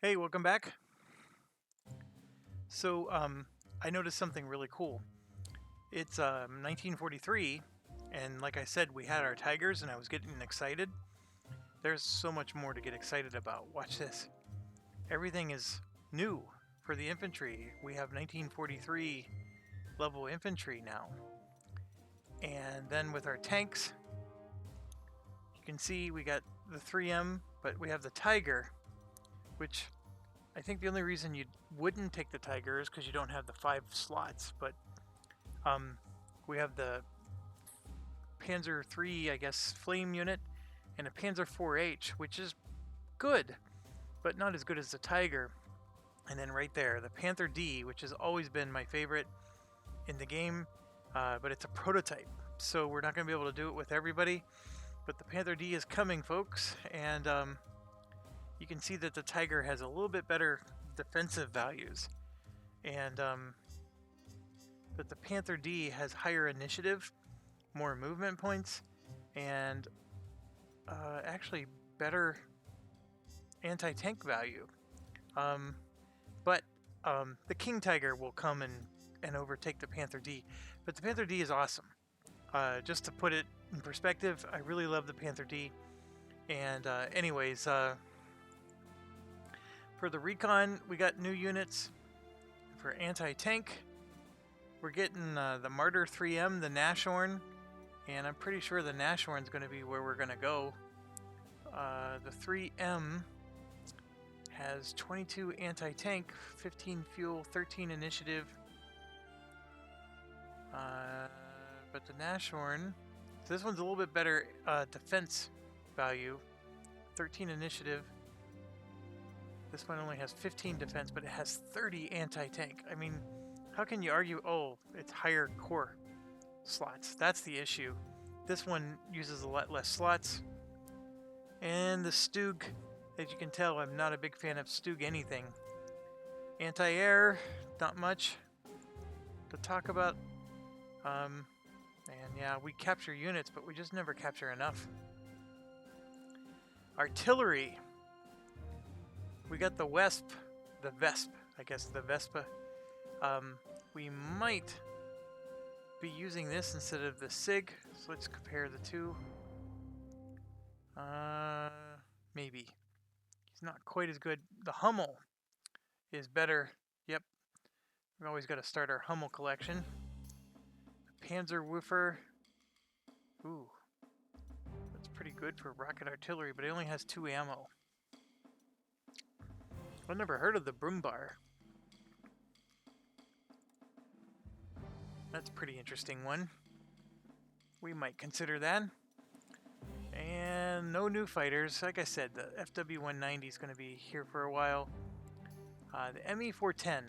Hey, welcome back. So, I noticed something really cool. It's 1943, and like I said, we had our Tigers, and I was getting excited. There's so much more to get excited about. Watch this. Everything is new for the infantry. We have 1943 level infantry now. And then with our tanks, you can see we got the 3M, but we have the Tiger, which I think the only reason you wouldn't take the Tiger is because you don't have the 5 slots, but we have the Panzer III, I guess, flame unit, and a Panzer IV-H, which is good, but not as good as the Tiger. And then right there, the Panther D, which has always been my favorite in the game, but it's a prototype, so we're not going to be able to do it with everybody. But the Panther D is coming, folks, and you can see that the Tiger has a little bit better defensive values, and but the Panther D has higher initiative, more movement points, and actually better anti-tank value. But the King Tiger will come and overtake the Panther D. But the Panther D is awesome. Just to put it in perspective, I really love the Panther D. And anyways, for the recon, we got new units. For anti-tank, we're getting the Martyr 3M, the Nashorn, and I'm pretty sure the Nashorn's going to be where we're going to go. The 3M has 22 anti-tank, 15 fuel, 13 initiative. But the Nashorn, so this one's a little bit better defense value, 13 initiative. This one only has 15 defense, but it has 30 anti-tank. I mean, how can you argue, oh, it's higher core slots? That's the issue. This one uses a lot less slots. And the Stug, as you can tell, I'm not a big fan of Stug anything. Anti-air, not much to talk about. And yeah, we capture units, but we just never capture enough. Artillery. We got the Vesp, I guess, the Vespa. We might be using this instead of the SIG, so let's compare the two. Maybe. He's not quite as good. The Hummel is better. Yep. We've always got to start our Hummel collection. The Panzerwürfer. Ooh. That's pretty good for rocket artillery, but it only has 2 ammo. I've never heard of the Brumbar. That's a pretty interesting one. We might consider that. And no new fighters. Like I said, the FW-190 is going to be here for a while. The ME-410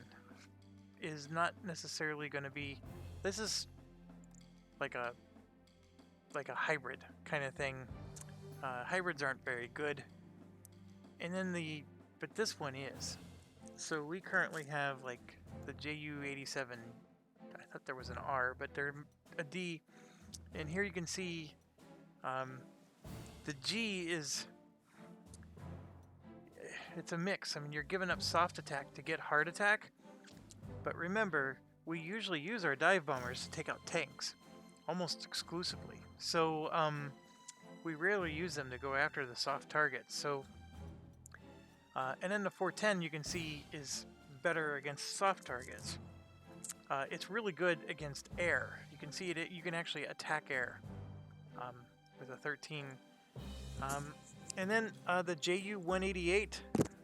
is not necessarily going to be... This is like a hybrid kind of thing. Hybrids aren't very good. And then but this one is. So we currently have like the JU-87. I thought there was an R, but they're a D. And here you can see the G is, it's a mix. I mean, you're giving up soft attack to get hard attack. But remember, we usually use our dive bombers to take out tanks, almost exclusively. So we rarely use them to go after the soft targets. So, and then the 410 you can see is better against soft targets. It's really good against air. You can see it. You can actually attack air with a 13. And then the JU-188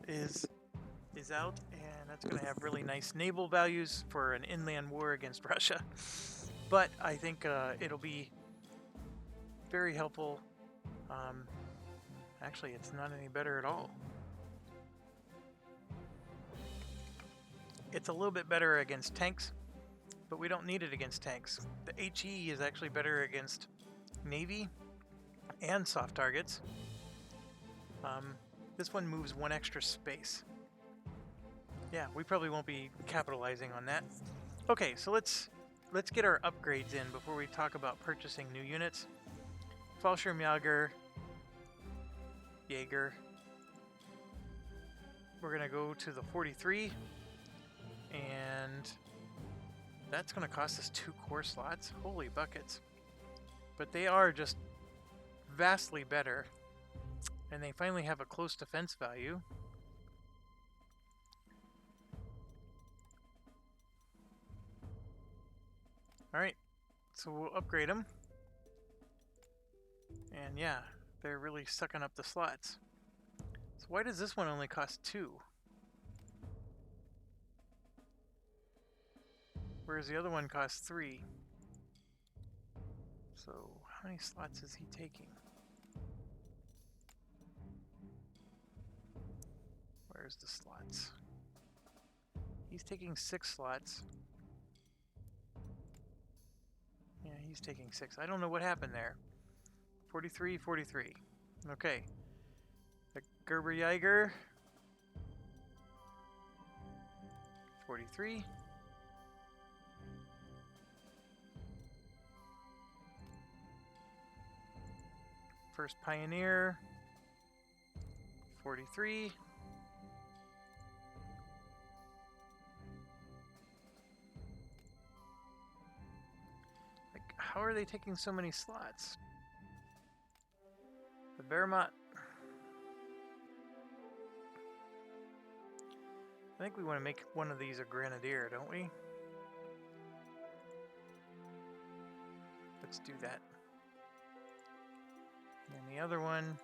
is out, and that's going to have really nice naval values for an inland war against Russia. But I think it'll be very helpful. Actually, it's not any better at all. It's a little bit better against tanks, but we don't need it against tanks. The HE is actually better against Navy and soft targets. This one moves 1 extra space. Yeah, we probably won't be capitalizing on that. Okay, so let's get our upgrades in before we talk about purchasing new units. Fallschirmjäger, we're going to go to the 43, and that's going to cost us 2 core slots. Holy buckets. But they are just vastly better, and they finally have a close defense value. Alright, so we'll upgrade them. And yeah, they're really sucking up the slots. So why does this one only cost 2? Whereas the other one costs 3. So how many slots is he taking? Where's the slots? He's taking 6 slots. Yeah, he's taking 6. I don't know what happened there. 43, 43. Okay. The Gerber Jaeger. 43. First Pioneer. 43. How are they taking so many slots? The Wehrmacht. I think we want to make one of these a Grenadier, don't we? Let's do that. And then the other one.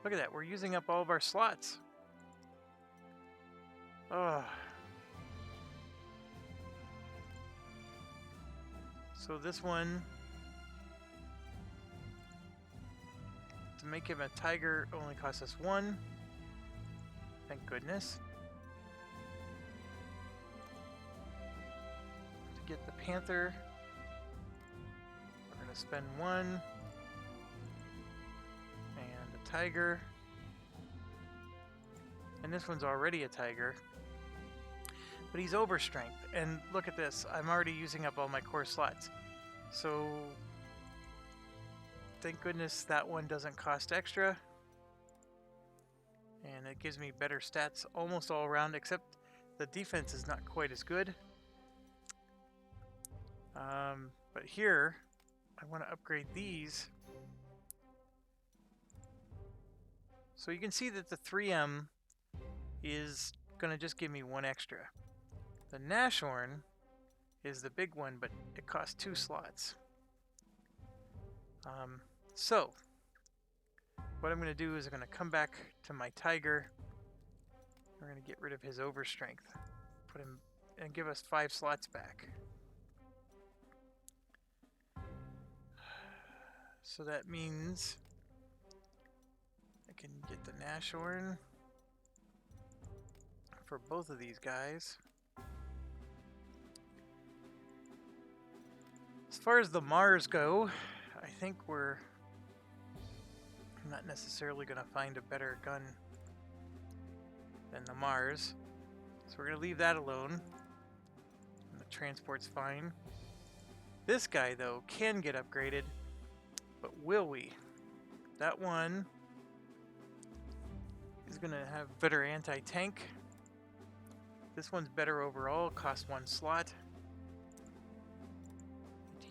Look at that, we're using up all of our slots. Oh. So this one, to make him a Tiger, only costs us 1. Thank goodness. To get the Panther, we're going to spend 1. And a Tiger. And this one's already a Tiger. But he's overstrength, and look at this, I'm already using up all my core slots. So, thank goodness that one doesn't cost extra. And it gives me better stats almost all around, except the defense is not quite as good. But here, I want to upgrade these. So you can see that the 3M is going to just give me 1 extra. The Nashorn is the big one, but it costs 2 slots. So, what I'm going to do is I'm going to come back to my Tiger. We're going to get rid of his overstrength. Put him and give us 5 slots back. So that means I can get the Nashorn for both of these guys. As far as the Mars go, I think we're not necessarily going to find a better gun than the Mars. So we're going to leave that alone. And the transport's fine. This guy, though, can get upgraded. But will we? That one is going to have better anti-tank. This one's better overall, costs 1 slot.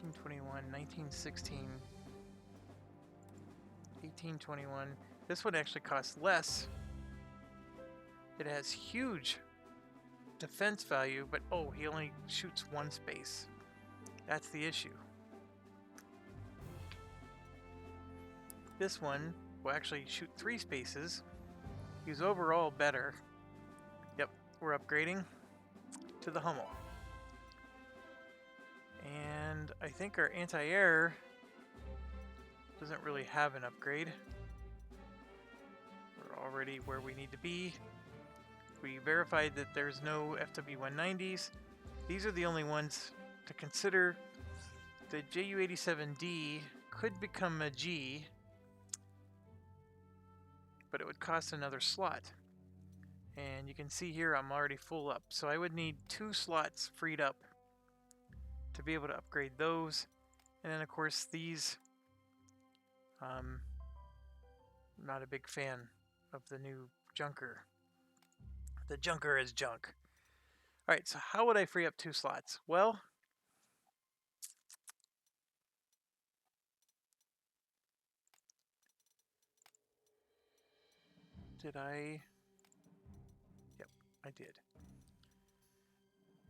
1821, 1916, 1821. This one actually costs less. It has huge defense value, but oh, he only shoots 1 space. That's the issue. This one will actually shoot 3 spaces. He's overall better. Yep, we're upgrading to the Hummel. And I think our anti-air doesn't really have an upgrade. We're already where we need to be. We verified that there's no FW-190s. These are the only ones to consider. The Ju-87D could become a G, but it would cost another slot. And you can see here I'm already full up, so I would need 2 slots freed up to be able to upgrade those. And then of course these not a big fan of the new Junker. The Junker is junk. Alright, so how would I free up 2 slots? Well, did I? Yep, I did.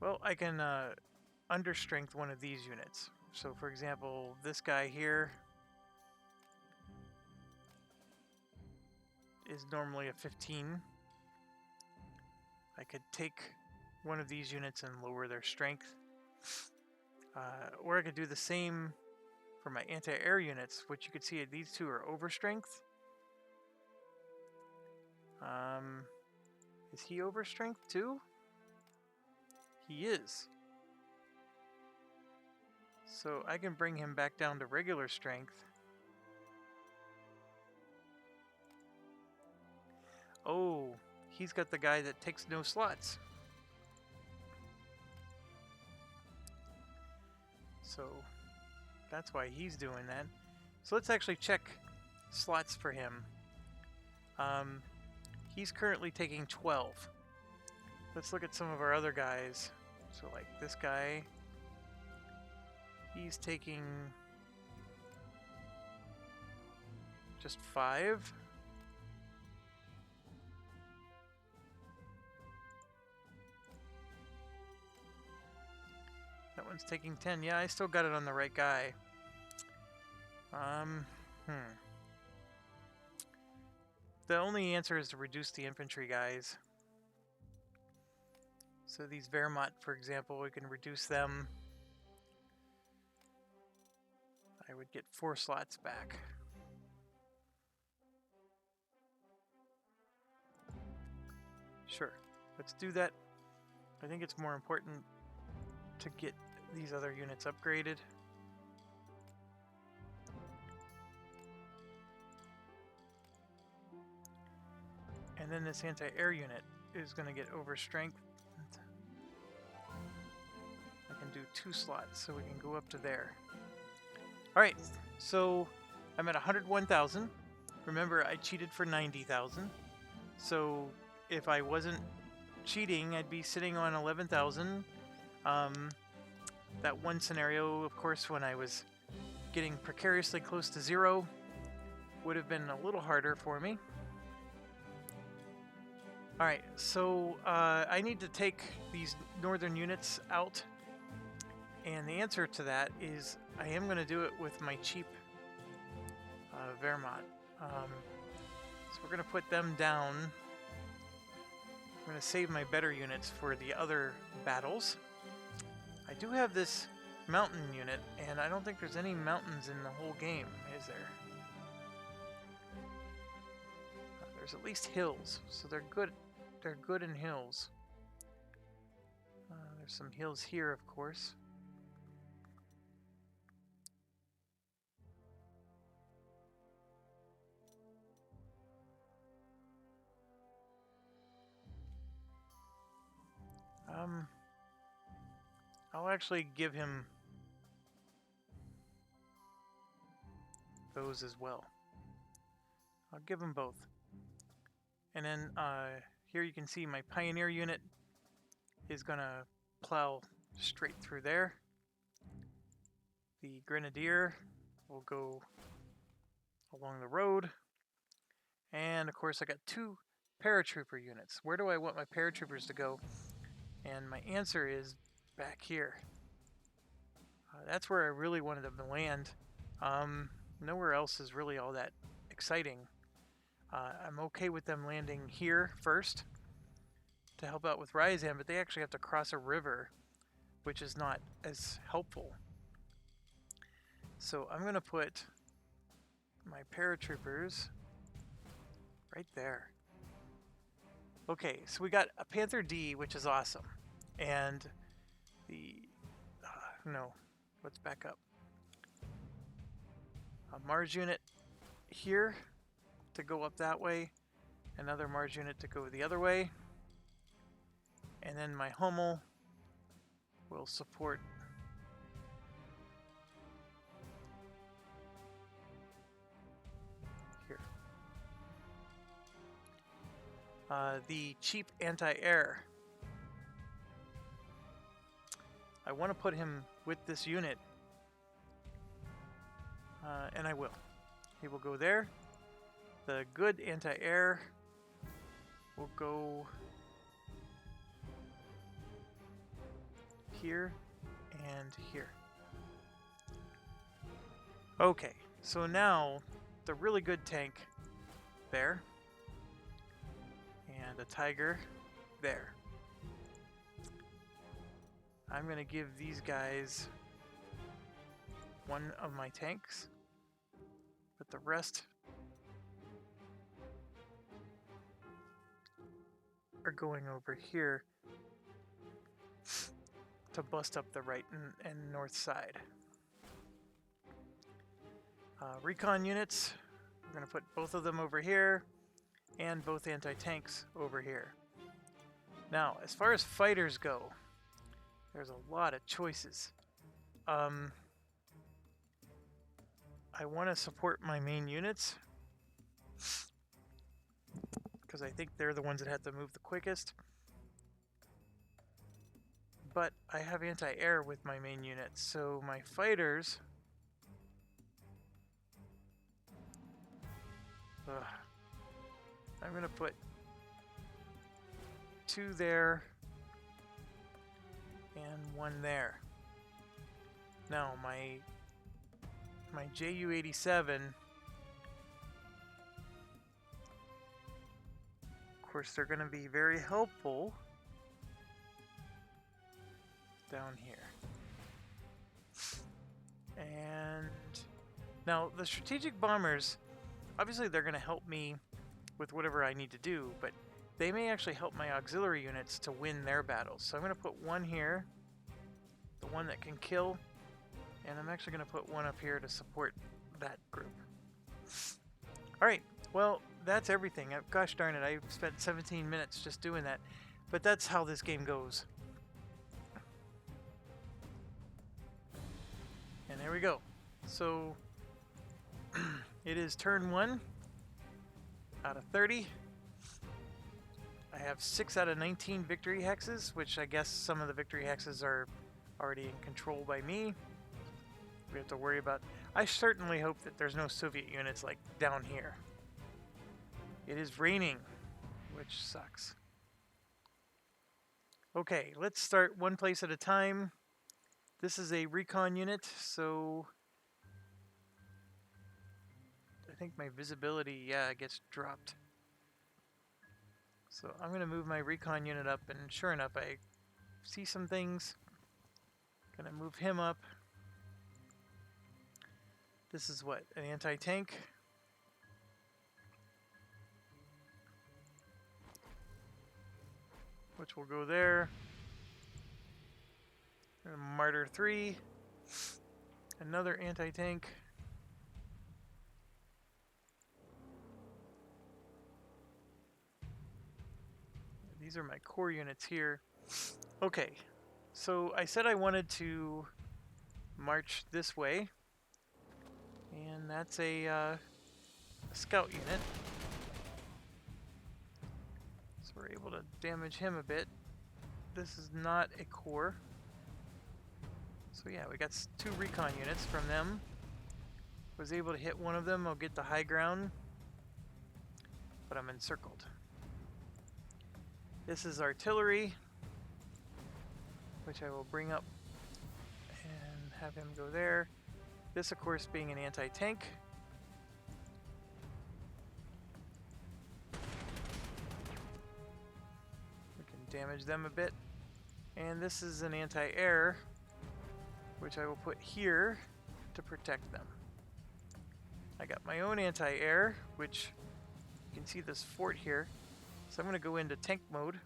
Well, I can understrength one of these units. So for example, this guy here is normally a 15. I could take one of these units and lower their strength. Or I could do the same for my anti-air units, which you could see these two are over strength. Is he over strength too? He is. So I can bring him back down to regular strength. Oh, he's got the guy that takes no slots. So that's why he's doing that. So let's actually check slots for him. He's currently taking 12. Let's look at some of our other guys. So like this guy, he's taking just 5. That one's taking 10. Yeah, I still got it on the right guy. The only answer is to reduce the infantry guys. So these Wehrmacht, for example, we can reduce them. I would get 4 slots back. Sure, let's do that. I think it's more important to get these other units upgraded. And then this anti-air unit is going to get overstrength. I can do 2 slots, so we can go up to there. Alright, so I'm at 101,000. Remember, I cheated for 90,000. So if I wasn't cheating, I'd be sitting on 11,000. That one scenario, of course, when I was getting precariously close to 0, would have been a little harder for me. Alright, so I need to take these northern units out, and the answer to that is I am going to do it with my cheap Wehrmacht. So we're going to put them down. I'm going to save my better units for the other battles. I do have this mountain unit, and I don't think there's any mountains in the whole game, is there? There's at least hills, so they're good. They're good in hills. There's some hills here, of course. I'll actually give him those as well. I'll give him both. And then here you can see my Pioneer unit is going to plow straight through there. The Grenadier will go along the road. And of course I got 2 paratrooper units. Where do I want my paratroopers to go? And my answer is back here. That's where I really wanted them to land. Nowhere else is really all that exciting. I'm okay with them landing here first to help out with Ryazan, but they actually have to cross a river, which is not as helpful. So I'm going to put my paratroopers right there. Okay, so we got a Panther D, which is awesome. And the... no, let's back up. A Mars unit here to go up that way. Another Mars unit to go the other way. And then my Hummel will support here. the cheap anti-air. I want to put him with this unit, and I will. He will go there. The good anti-air will go here and here. Okay, so now the really good tank there, and a tiger there. I'm going to give these guys one of my tanks, but the rest are going over here to bust up the right and north side. Recon units, we're going to put both of them over here and both anti-tanks over here. Now, as far as fighters go, there's a lot of choices. I want to support my main units because I think they're the ones that have to move the quickest. But I have anti-air with my main units, so my fighters... I'm going to put 2 there and 1 there. Now my Ju-87, of course they're going to be very helpful down here. And now the strategic bombers, obviously they're going to help me with whatever I need to do, but they may actually help my auxiliary units to win their battles. So I'm going to put 1 here, the one that can kill, and I'm actually going to put 1 up here to support that group. Alright, well, that's everything. Gosh darn it, I spent 17 minutes just doing that, but that's how this game goes. And there we go. So, it is turn 1 out of 30. I have 6 out of 19 victory hexes, which I guess some of the victory hexes are already in control by me. We have to worry about... I certainly hope that there's no Soviet units like down here. It is raining, which sucks. Okay, let's start one place at a time. This is a recon unit, so I think my visibility, gets dropped. So I'm going to move my recon unit up, and sure enough, I see some things. Gonna move him up. This is what? An anti-tank? Which will go there. And Martyr 3. Another anti-tank. These are my core units here. Okay, so I said I wanted to march this way, and that's a scout unit. So we're able to damage him a bit. This is not a core. So yeah, we got 2 recon units from them. Was able to hit one of them. I'll get the high ground, but I'm encircled. This is artillery, which I will bring up and have him go there. This, of course, being an anti-tank. We can damage them a bit. And this is an anti-air, which I will put here to protect them. I got my own anti-air, which you can see this fort here. So I'm going to go into tank mode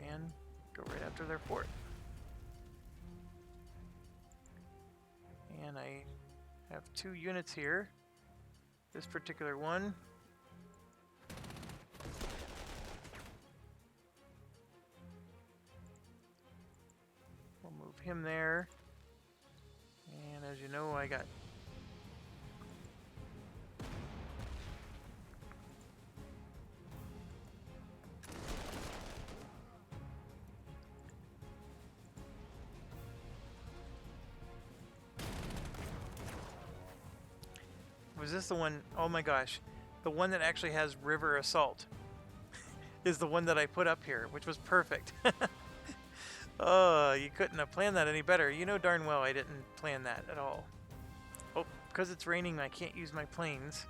and go right after their fort. And I have 2 units here. This particular one. We'll move him there. And as you know, I got was this the one? Oh my gosh. The one that actually has river assault is the one that I put up here, which was perfect. Oh, you couldn't have planned that any better. You know darn well I didn't plan that at all. Oh, because it's raining, I can't use my planes.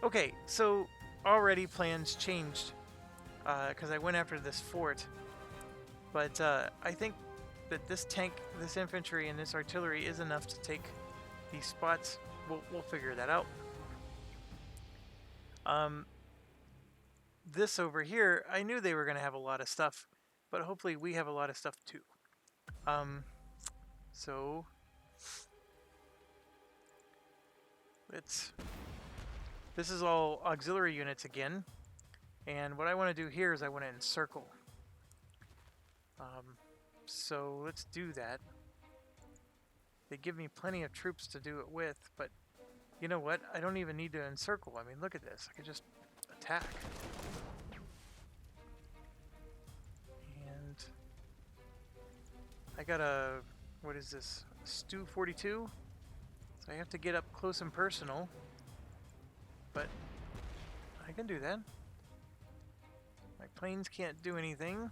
Okay, so already plans changed because I went after this fort. But I think that this tank, this infantry, and this artillery is enough to take these spots. We'll figure that out. This over here, I knew they were going to have a lot of stuff, but hopefully we have a lot of stuff too. So this is all auxiliary units again, and what I want to do here is I want to encircle. So let's do that. They give me plenty of troops to do it with, but you know what? I don't even need to encircle. I mean, look at this. I could just attack. And I got a, what is this? pt22? So I have to get up close and personal, but I can do that. My planes can't do anything.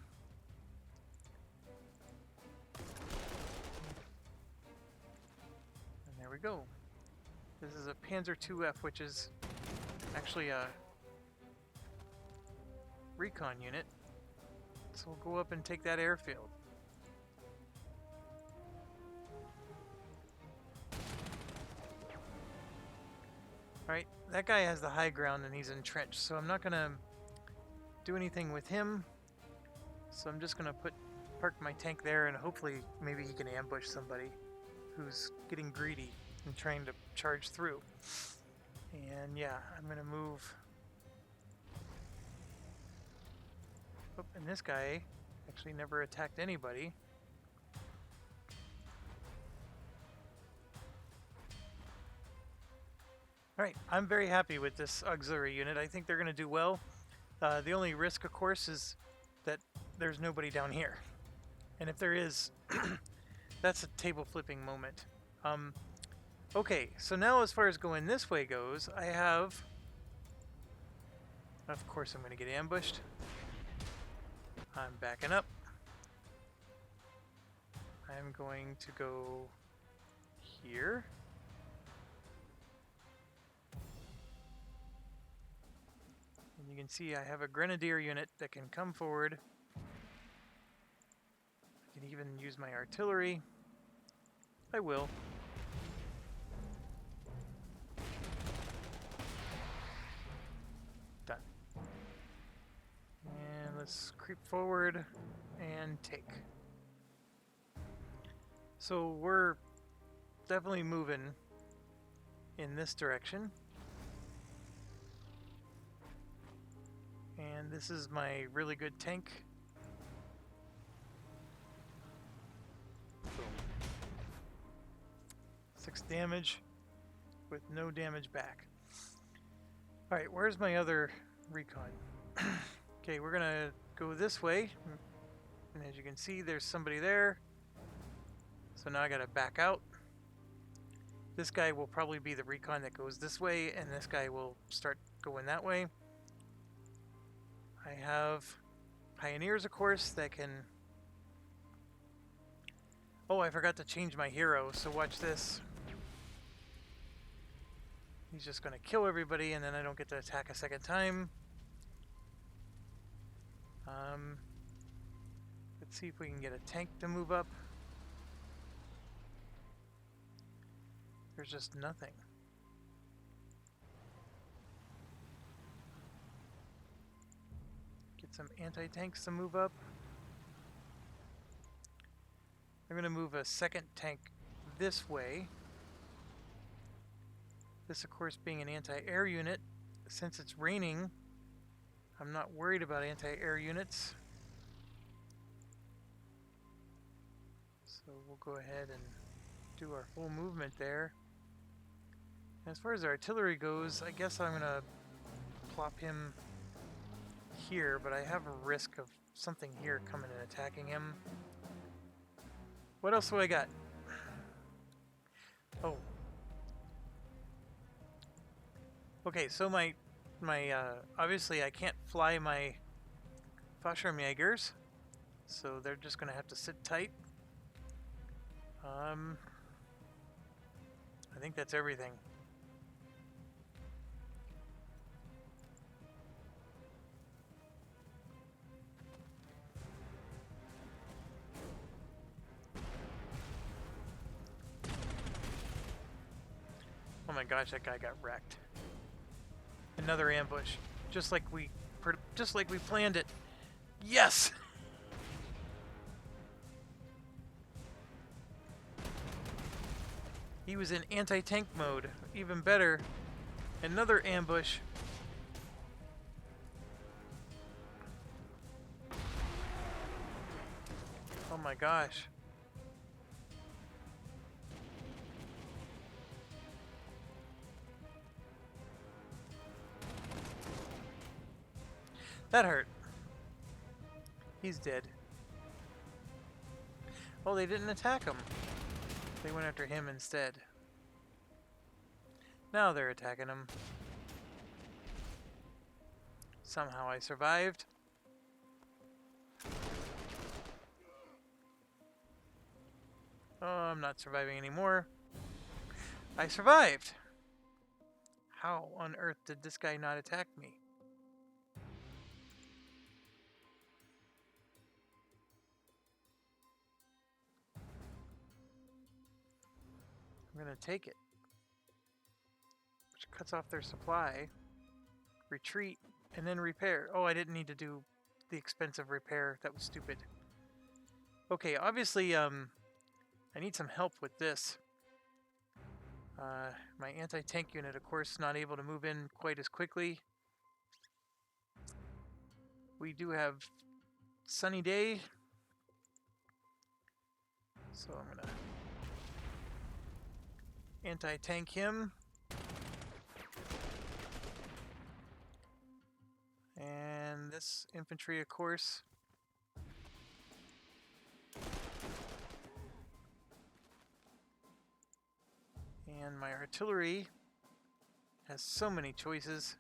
And there we go. This is a Panzer 2F, which is actually a recon unit. So we'll go up and take that airfield. Alright, that guy has the high ground and he's entrenched, so I'm not going to do anything with him. So I'm just going to park my tank there, and hopefully maybe he can ambush somebody who's getting greedy and trying to charge through. And yeah, I'm going to move. Oh, and this guy actually never attacked anybody. Alright, I'm very happy with this auxiliary unit. I think they're going to do well. The only risk, of course, is that there's nobody down here. And if there is, that's a table flipping moment. Okay, so now as far as going this way goes, I have... Of course I'm going to get ambushed. I'm backing up. I'm going to go here. And you can see I have a grenadier unit that can come forward. I can even use my artillery. I will. Done. And let's creep forward and take. So we're definitely moving in this direction. And this is my really good tank. Boom. 6 damage with no damage back. Alright, where's my other recon? Okay, we're gonna go this way. And as you can see, there's somebody there. So now I gotta back out. This guy will probably be the recon that goes this way, and this guy will start going that way. I have pioneers, of course, that can... Oh, I forgot to change my hero, so watch this. He's just going to kill everybody, and then I don't get to attack a second time. Let's see if we can get a tank to move up. There's just nothing. Get some anti-tanks to move up. I'm going to move a second tank this way. This, of course, being an anti-air unit. Since it's raining, I'm not worried about anti-air units. So we'll go ahead and do our full movement there. As far as artillery goes, I guess I'm going to plop him here, but I have a risk of something here coming and attacking him. What else do I got? Oh. Okay, so my obviously I can't fly my Fallschirmjägers, so they're just gonna have to sit tight. I think that's everything. Oh my gosh, that guy got wrecked. Another ambush, just like we planned it. Yes. He was in anti-tank mode. Even better. Another ambush. Oh my gosh. That hurt. He's dead. Oh, they didn't attack him. They went after him instead. Now they're attacking him. Somehow I survived. Oh, I'm not surviving anymore. I survived! How on earth did this guy not attack me? I'm gonna take it. Which cuts off their supply. Retreat, and then repair. Oh, I didn't need to do the expensive repair. That was stupid. Okay, obviously, I need some help with this. My anti-tank unit, of course, not able to move in quite as quickly. We do have sunny day. So I'm gonna anti-tank him. And this infantry, of course. And my artillery has so many choices.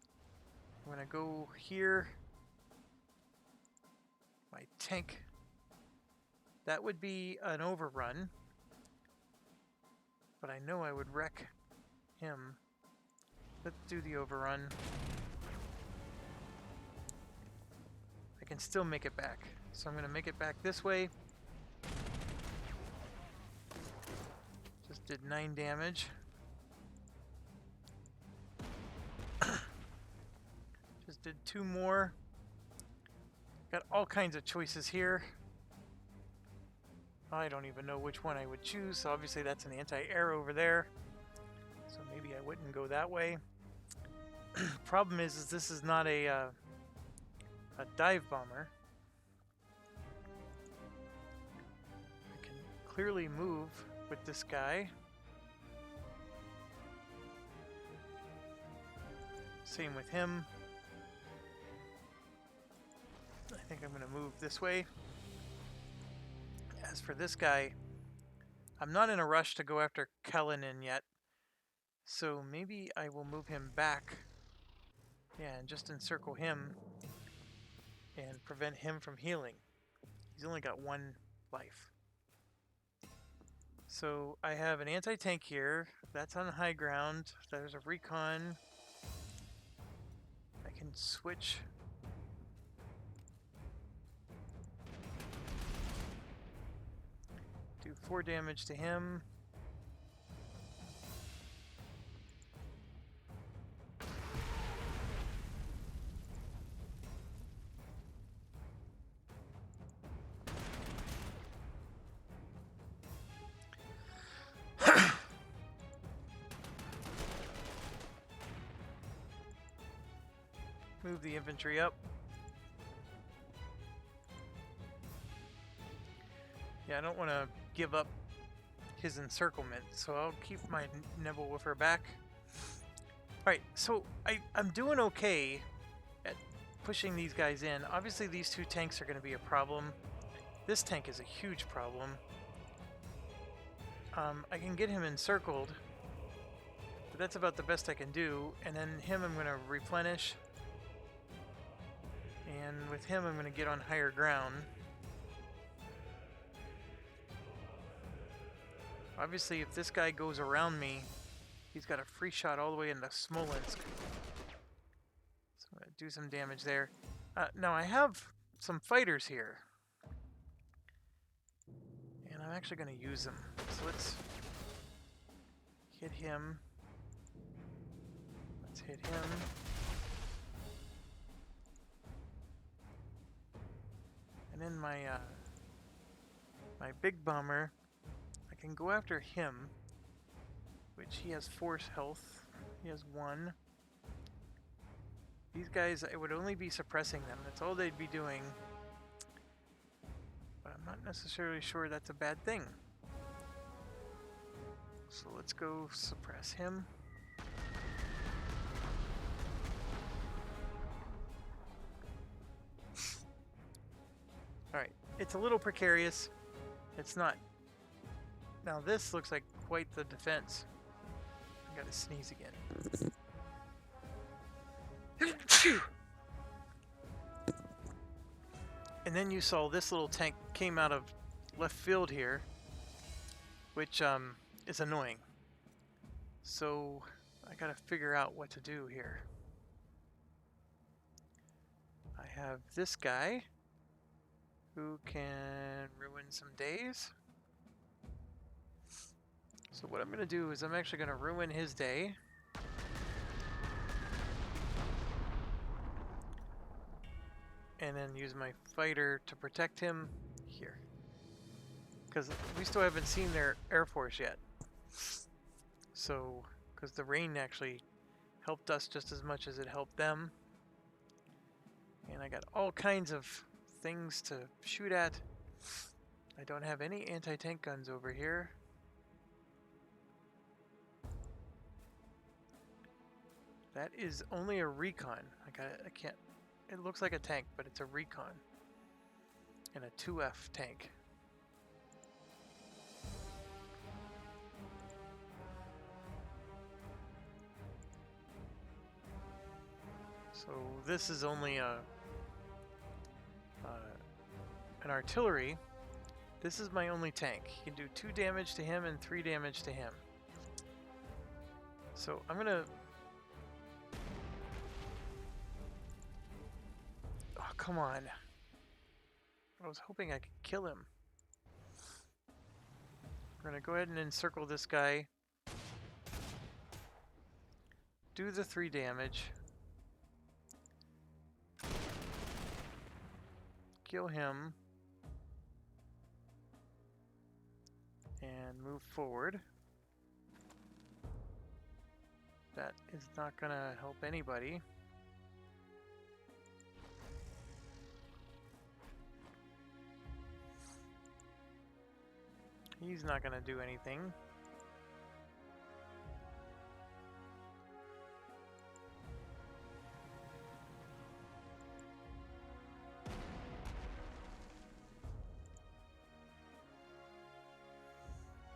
I'm gonna go here. My tank. That would be an overrun. But I know I would wreck him. Let's do the overrun. I can still make it back. So I'm gonna make it back this way. Just did 9 damage. Just did 2 more. Got all kinds of choices here. I don't even know which one I would choose. So obviously that's an anti-air over there. So maybe I wouldn't go that way. Problem is this is not a dive bomber. I can clearly move with this guy. Same with him. I think I'm going to move this way. As for this guy, I'm not in a rush to go after Kalinin yet. So maybe I will move him back. Yeah, and just encircle him and prevent him from healing. He's only got 1 life. So I have an anti-tank here. That's on high ground. There's a recon. I can switch. Do 4 damage to him. Move the infantry up. Yeah, I don't want to give up his encirclement, so I'll keep my Nebelwoofer back. Alright, so I'm doing okay at pushing these guys in. Obviously these 2 tanks are going to be a problem. This tank is a huge problem. I can get him encircled, but that's about the best I can do. And then him I'm going to replenish. And with him I'm going to get on higher ground. Obviously, if this guy goes around me, he's got a free shot all the way into Smolensk. So I'm going to do some damage there. Now I have some fighters here. And I'm actually going to use them. So let's hit him. Let's hit him. And then my big bomber, I can go after him, which he has 4 health. He has 1. These guys, I would only be suppressing them. That's all they'd be doing. But I'm not necessarily sure that's a bad thing. So let's go suppress him. Alright, it's a little precarious. It's not. Now this looks like quite the defense. I gotta sneeze again. And then you saw this little tank came out of left field here, which is annoying. So I gotta figure out what to do here. I have this guy who can ruin some days. So what I'm going to do is I'm actually going to ruin his day. And then use my fighter to protect him here. Because we still haven't seen their Air Force yet. So, because the rain actually helped us just as much as it helped them. And I got all kinds of things to shoot at. I don't have any anti-tank guns over here. That is only a recon. I can't. It looks like a tank, but it's a recon. And a 2F tank. So this is only an artillery. This is my only tank. He can do 2 damage to him and 3 damage to him. So I'm gonna... Oh, come on. I was hoping I could kill him. We're gonna go ahead and encircle this guy. Do the 3 damage. Kill him. And move forward. That is not gonna help anybody. He's not gonna do anything.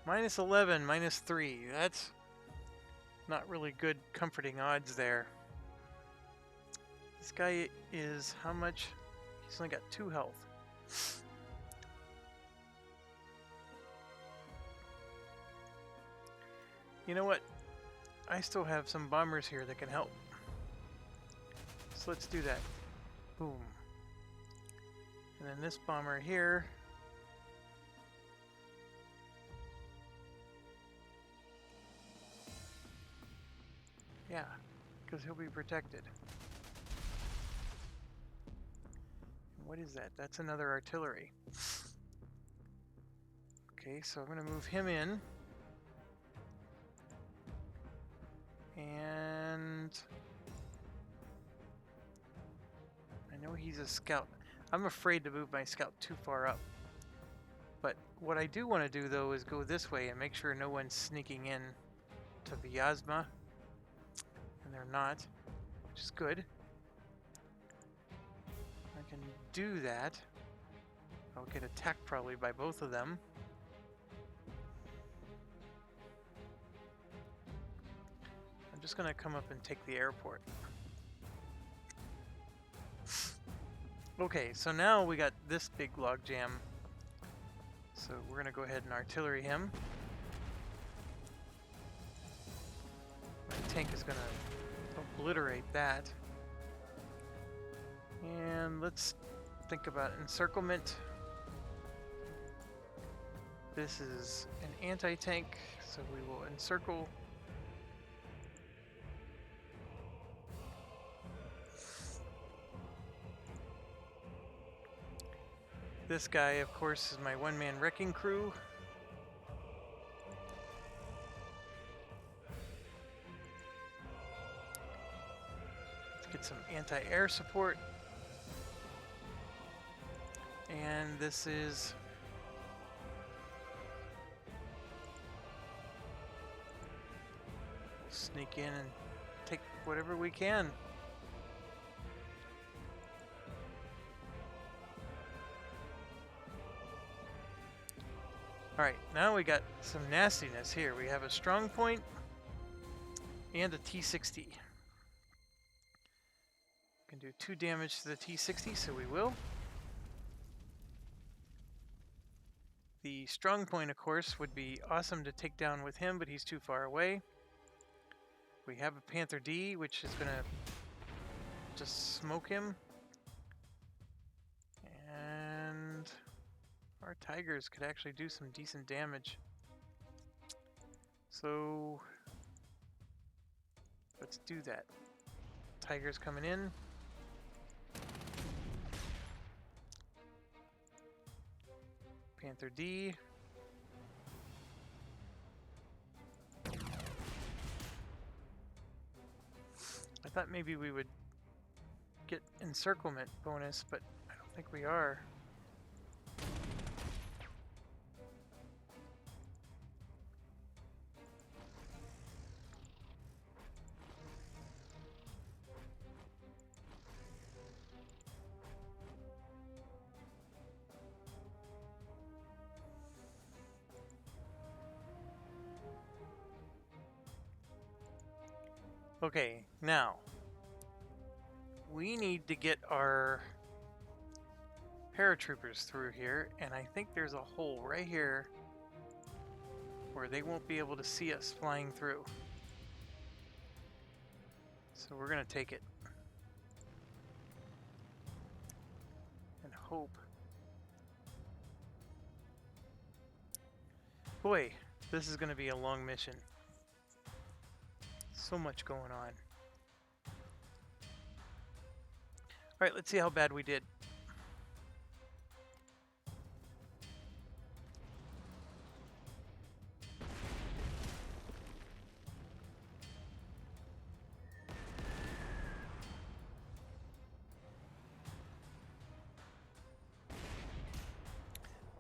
Minus 11, minus 3. That's not really good comforting odds there. This guy is how much? He's only got 2 health. You know what? I still have some bombers here that can help. So let's do that. Boom. And then this bomber here. Yeah, because he'll be protected. What is that? That's another artillery. Okay, so I'm going to move him in. And I know he's a scout. I'm afraid to move my scout too far up. But what I do want to do, though, is go this way and make sure no one's sneaking in to Vyazma. And they're not, which is good. I can do that. I'll get attacked probably by both of them. just going to come up and take the airport. Okay, so now we got this big log jam. So we're going to go ahead and artillery him. My tank is going to obliterate that. And let's think about encirclement. This is an anti-tank, so we will encircle. This guy, of course, is my one-man wrecking crew. Let's get some anti-air support. And this is sneak in and take whatever we can. Alright, now we got some nastiness here. We have a strong point and a T60. We can do 2 damage to the T60, so we will. The strong point, of course, would be awesome to take down with him, but he's too far away. We have a Panther D, which is going to just smoke him. And our Tigers could actually do some decent damage. So let's do that. Tigers coming in. Panther D. I thought maybe we would get encirclement bonus, but I don't think we are. Okay, now we need to get our paratroopers through here, and I think there's a hole right here where they won't be able to see us flying through. So we're gonna take it and hope. Boy, this is gonna be a long mission. So much going on. Alright, let's see how bad we did.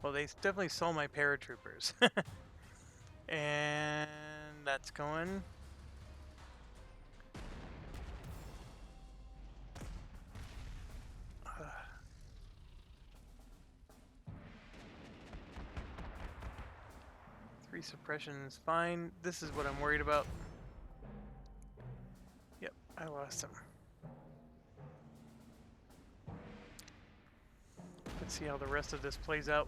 Well, they definitely saw my paratroopers. And that's going. Three suppression is fine. This is what I'm worried about. Yep, I lost him. Let's see how the rest of this plays out.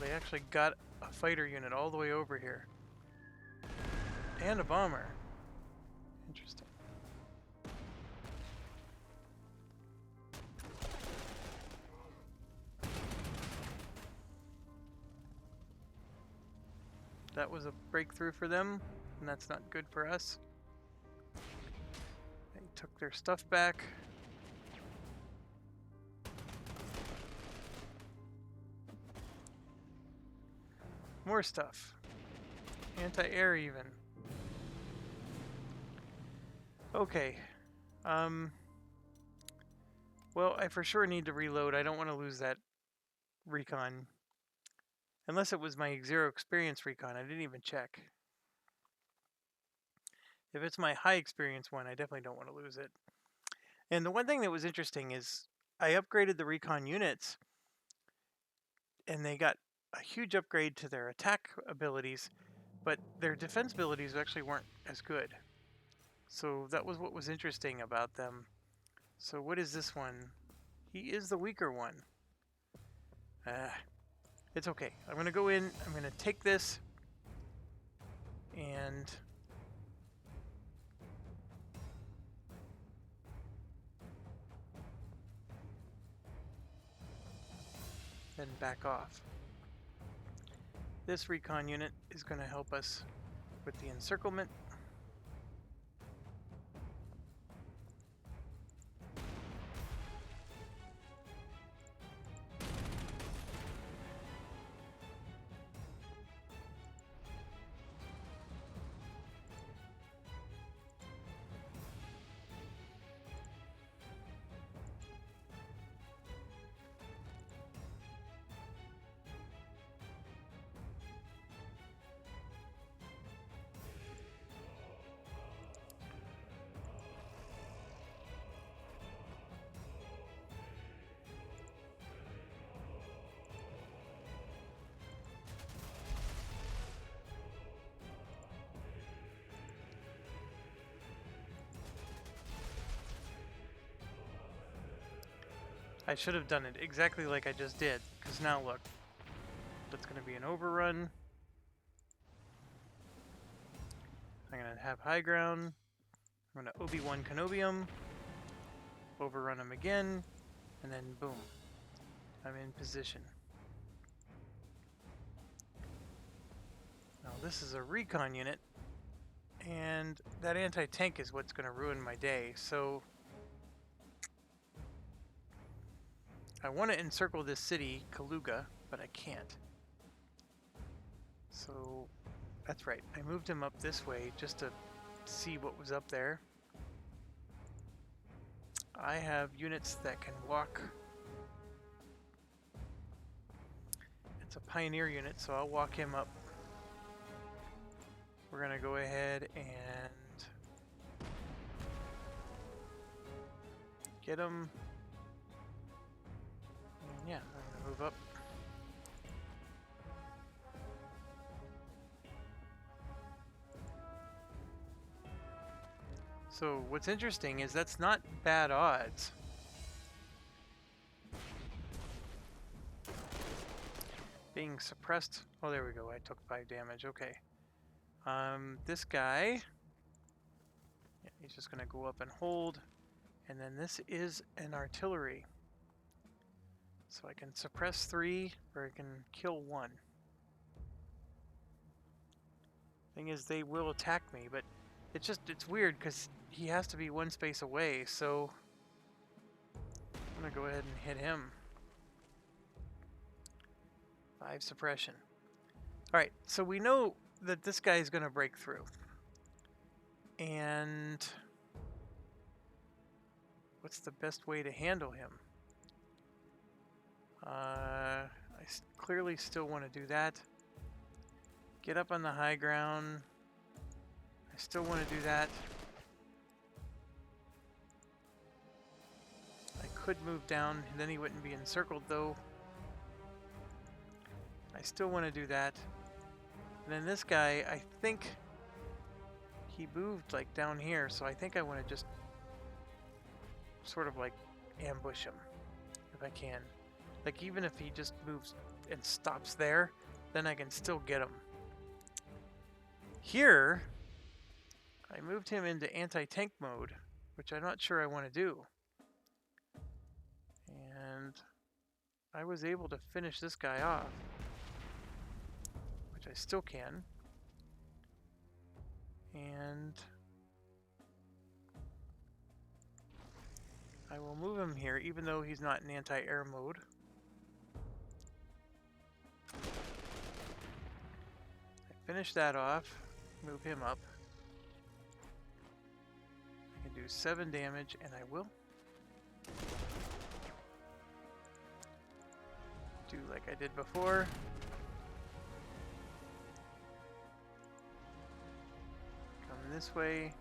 They actually got a fighter unit all the way over here. And a bomber. Interesting. That was a breakthrough for them, and that's not good for us. They took their stuff back. More stuff. Anti-air even. Okay. Well, I for sure need to reload. I don't want to lose that recon. Unless it was my 0 experience recon. I didn't even check. If it's my high experience one, I definitely don't want to lose it. And the one thing that was interesting is I upgraded the recon units, and they got a huge upgrade to their attack abilities, but their defense abilities actually weren't as good. So that was what was interesting about them. So what is this one? He is the weaker one. It's okay. I'm going to go in, I'm going to take this, and then back off. This recon unit is going to help us with the encirclement. I should have done it exactly like I just did, because now look, that's going to be an overrun. I'm going to have high ground. I'm going to Obi-Wan Kenobi him, overrun him again, and then boom, I'm in position. Now this is a recon unit, and that anti-tank is what's going to ruin my day, so I want to encircle this city, Kaluga, but I can't. So that's right, I moved him up this way just to see what was up there. I have units that can walk. It's a pioneer unit, so I'll walk him up. We're going to go ahead and get him. And yeah, I'm going to move up. So what's interesting is that's not bad odds. Being suppressed. Oh, there we go. I took 5 damage. Okay. This guy. Yeah, he's just going to go up and hold. And then this is an artillery. So I can suppress 3 or I can kill 1. Thing is, they will attack me, but it's weird because he has to be 1 space away, so I'm going to go ahead and hit him. 5 suppression. Alright, so we know that this guy is going to break through. And what's the best way to handle him? I clearly still want to do that. Get up on the high ground. I still want to do that. I could move down, and then he wouldn't be encircled though. I still want to do that. And then this guy, I think he moved like down here, so I think I want to just sort of like ambush him if I can. Like even if he just moves and stops there, then I can still get him. Here, I moved him into anti-tank mode, which I'm not sure I want to do. And I was able to finish this guy off, which I still can. And I will move him here, even though he's not in anti-air mode. I finish that off, move him up. I can do 7 damage, and I will. Do like I did before. Come this way.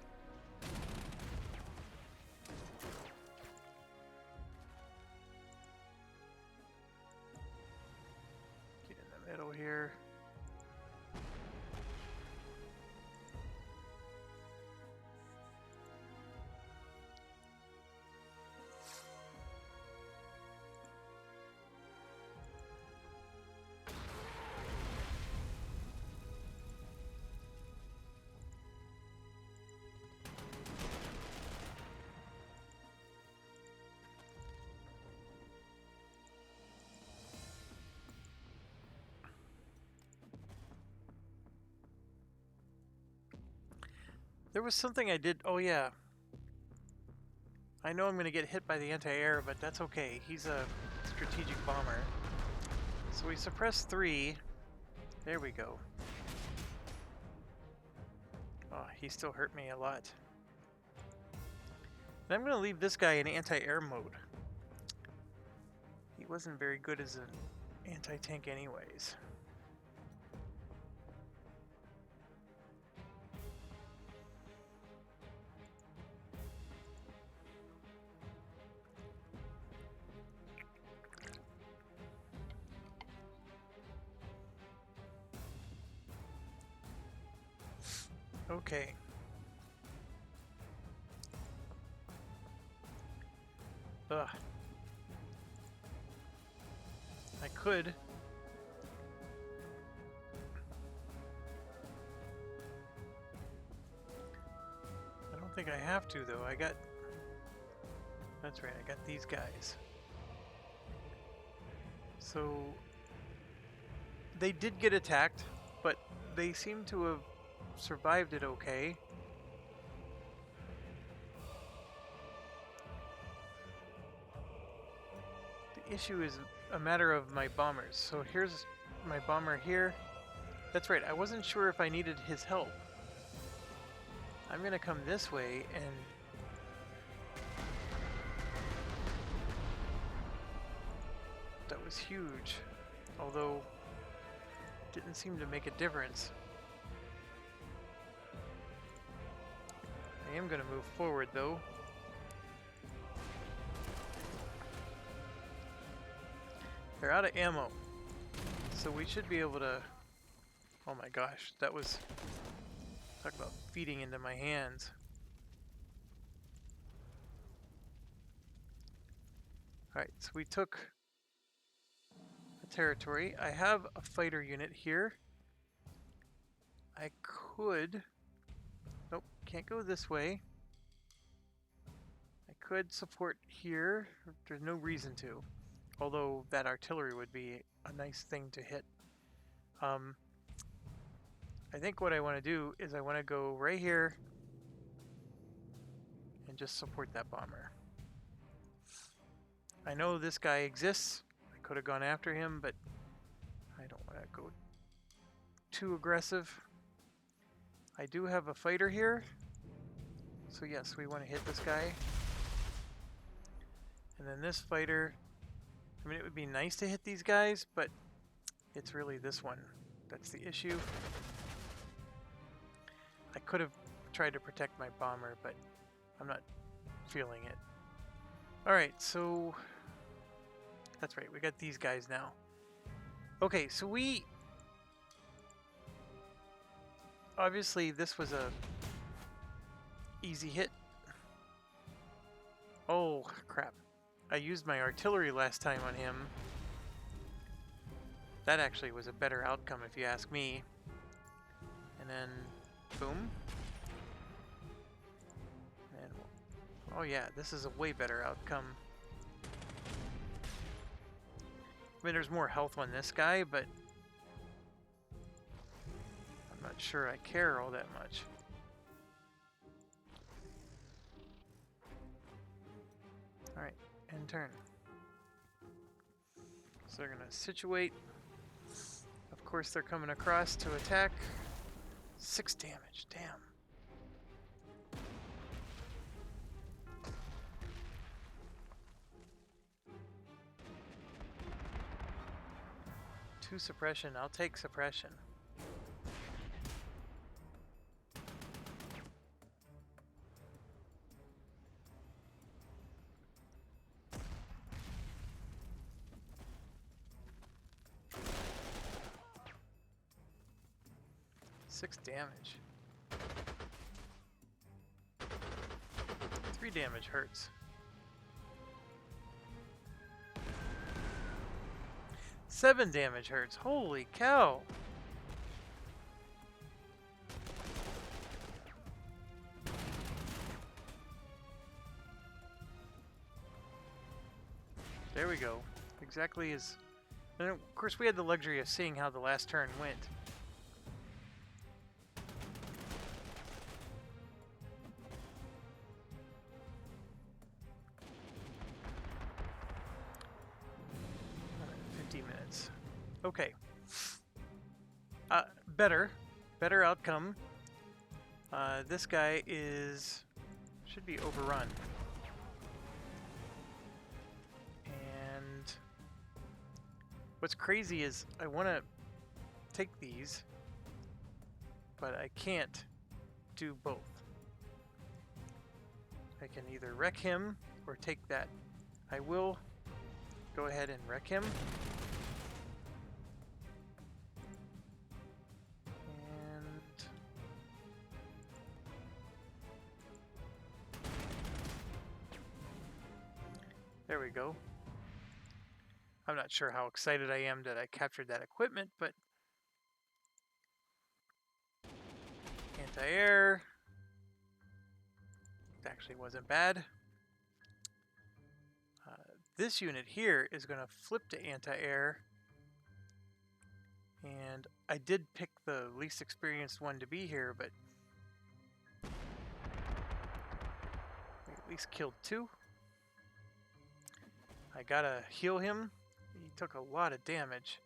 There was something I did. Oh, yeah. I know I'm going to get hit by the anti-air, but that's okay. He's a strategic bomber. So we suppress 3. There we go. Oh, he still hurt me a lot. And I'm going to leave this guy in anti-air mode. He wasn't very good as an anti-tank anyways. Okay. Ugh. I could. I don't think I have to, though. I got... That's right, I got these guys. So... They did get attacked, but they seem to have survived it okay. The issue is a matter of my bombers. So here's my bomber here. That's right, I wasn't sure if I needed his help. I'm gonna come this way and... That was huge. Although, didn't seem to make a difference. I am gonna move forward though. They're out of ammo. So we should be able to... Oh my gosh, that was... Talk about feeding into my hands. Alright, so we took a territory. I have a fighter unit here. I could... Nope, can't go this way. I could support here. There's no reason to. Although that artillery would be a nice thing to hit. I think what I want to do is I want to go right here and just support that bomber. I know this guy exists. I could have gone after him, but I don't want to go too aggressive. I do have a fighter here. So yes, we want to hit this guy. And then this fighter, I mean, it would be nice to hit these guys, but it's really this one that's the issue. I could have tried to protect my bomber, but I'm not feeling it. Alright, so... That's right, we got these guys now. Okay, so we... Obviously, this was a easy hit. Oh, crap. I used my artillery last time on him. That actually was a better outcome, if you ask me. And then... Boom. And, oh yeah, this is a way better outcome. I mean, there's more health on this guy, but I'm not sure I care all that much. Alright, end turn. So they're gonna situate. Of course, they're coming across to attack. 6 damage, damn. Two suppression, I'll take suppression. Six damage. 3 damage hurts. 7 damage hurts. Holy cow! There we go. Exactly as... And of course we had the luxury of seeing how the last turn went. Okay. Better outcome. This guy should be overrun. And what's crazy is I want to take these, but I can't do both. I can either wreck him or take that. I will go ahead and wreck him. And there we go. I'm not sure how excited I am that I captured that equipment, but anti-air actually wasn't bad. This unit here is going to flip to anti-air, and I did pick the least experienced one to be here, but we at least killed 2. I gotta heal him. He took a lot of damage.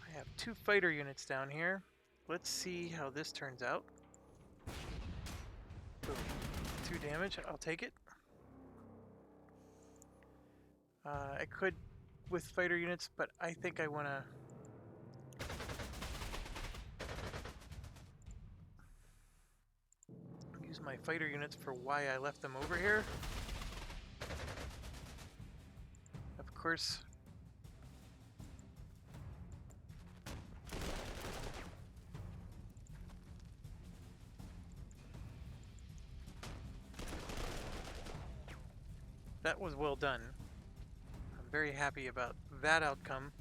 I have 2 fighter units down here. Let's see how this turns out. Boom. 2 damage. I'll take it. I could with fighter units, but I think I want to use my fighter units for why I left them over here. Of course, that was well done. I'm very happy about that outcome.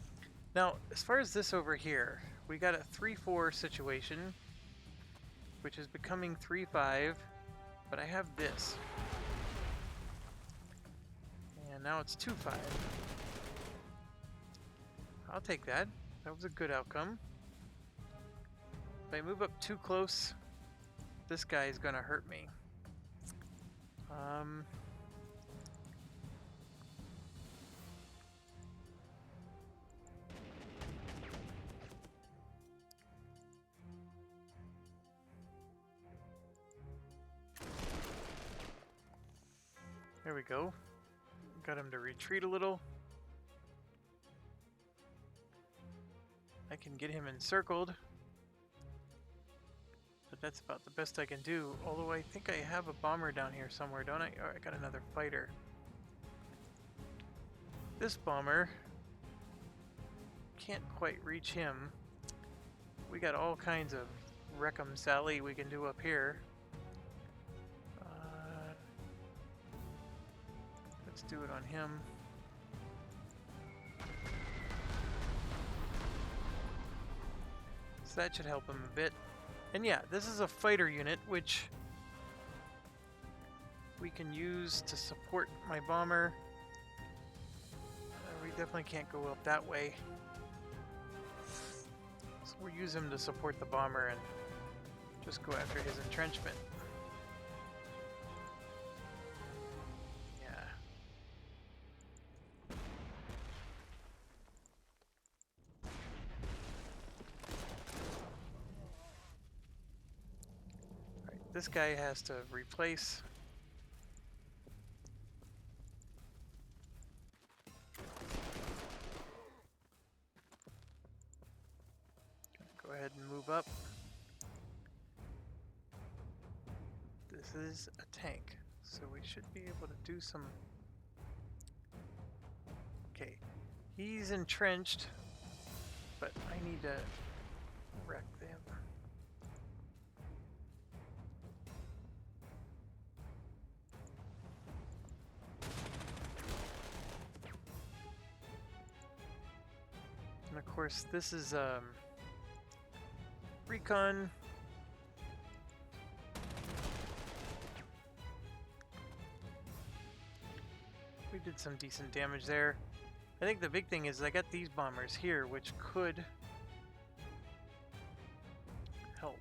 Now, as far as this over here, we got a 3-4 situation, which is becoming 3-5, but I have this. And now it's 2-5. I'll take that. That was a good outcome. If I move up too close, this guy is going to hurt me. There we go. Got him to retreat a little. I can get him encircled, but that's about the best I can do. Although I think I have a bomber down here somewhere, don't I? Oh, I got another fighter. This bomber can't quite reach him. We got all kinds of wreck-em Sally we can do up here. Let's do it on him. So that should help him a bit. And yeah, this is a fighter unit, which we can use to support my bomber. We definitely can't go up that way. So we'll use him to support the bomber and just go after his entrenchment. This guy has to replace. Go ahead and move up. This is a tank, so we should be able to do some. Okay, he's entrenched, but I need to wreck them. And of course, this is recon. We did some decent damage there. I think the big thing is I got these bombers here, which could help.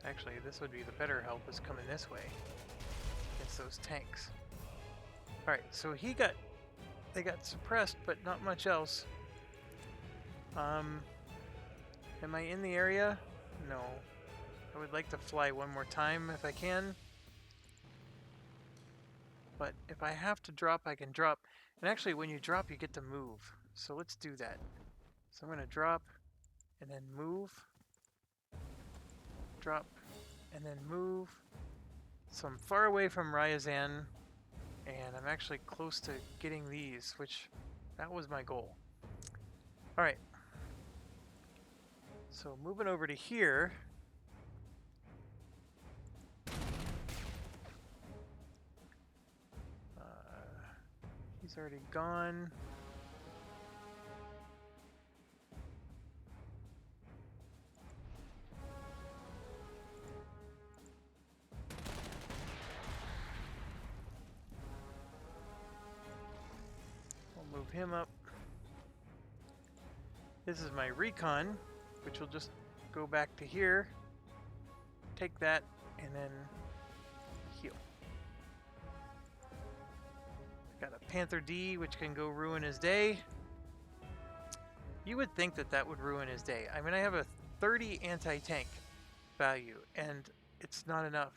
Actually, this would be the better help, is coming this way against those tanks. Alright, so they got suppressed, but not much else. Am I in the area? No. I would like to fly one more time if I can. But if I have to drop, I can drop. And actually, when you drop, you get to move. So let's do that. So I'm going to drop and then move. Drop and then move. So I'm far away from Ryazan, and I'm actually close to getting these, which that was my goal. Alright. So moving over to here. He's already gone. We'll move him up. This is my recon, which will just go back to here. Take that, and then heal. Got a Panther D, which can go ruin his day. You would think that that would ruin his day. I mean, I have a 30 anti-tank value, and it's not enough.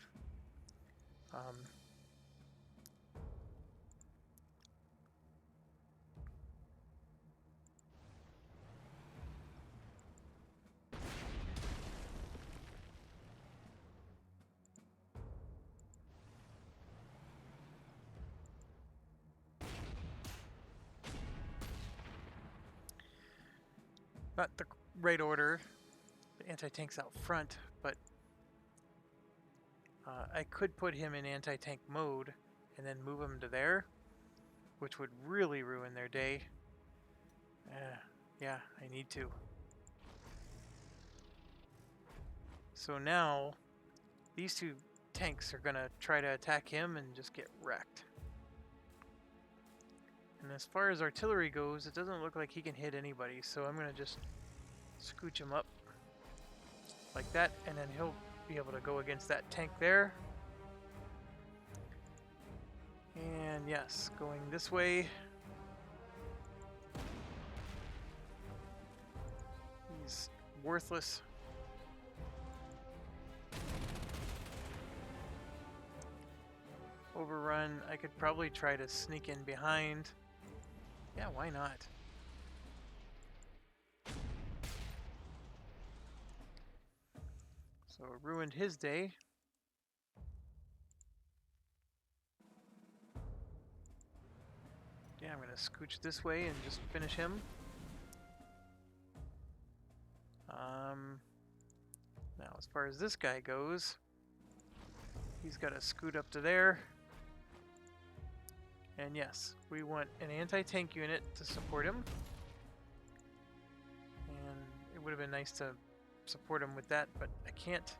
Not the right order. The anti-tank's out front, but I could put him in anti-tank mode and then move him to there, which would really ruin their day. Yeah, I need to. So now, these two tanks are gonna try to attack him and just get wrecked. And as far as artillery goes, it doesn't look like he can hit anybody, so I'm gonna just scooch him up like that, and then he'll be able to go against that tank there. And yes, going this way. He's worthless. Overrun. I could probably try to sneak in behind. Yeah, why not? So it ruined his day. Yeah, I'm gonna scooch this way and just finish him. Now as far as this guy goes, he's got to scoot up to there. And yes, we want an anti-tank unit to support him. And it would have been nice to support him with that, but I can't.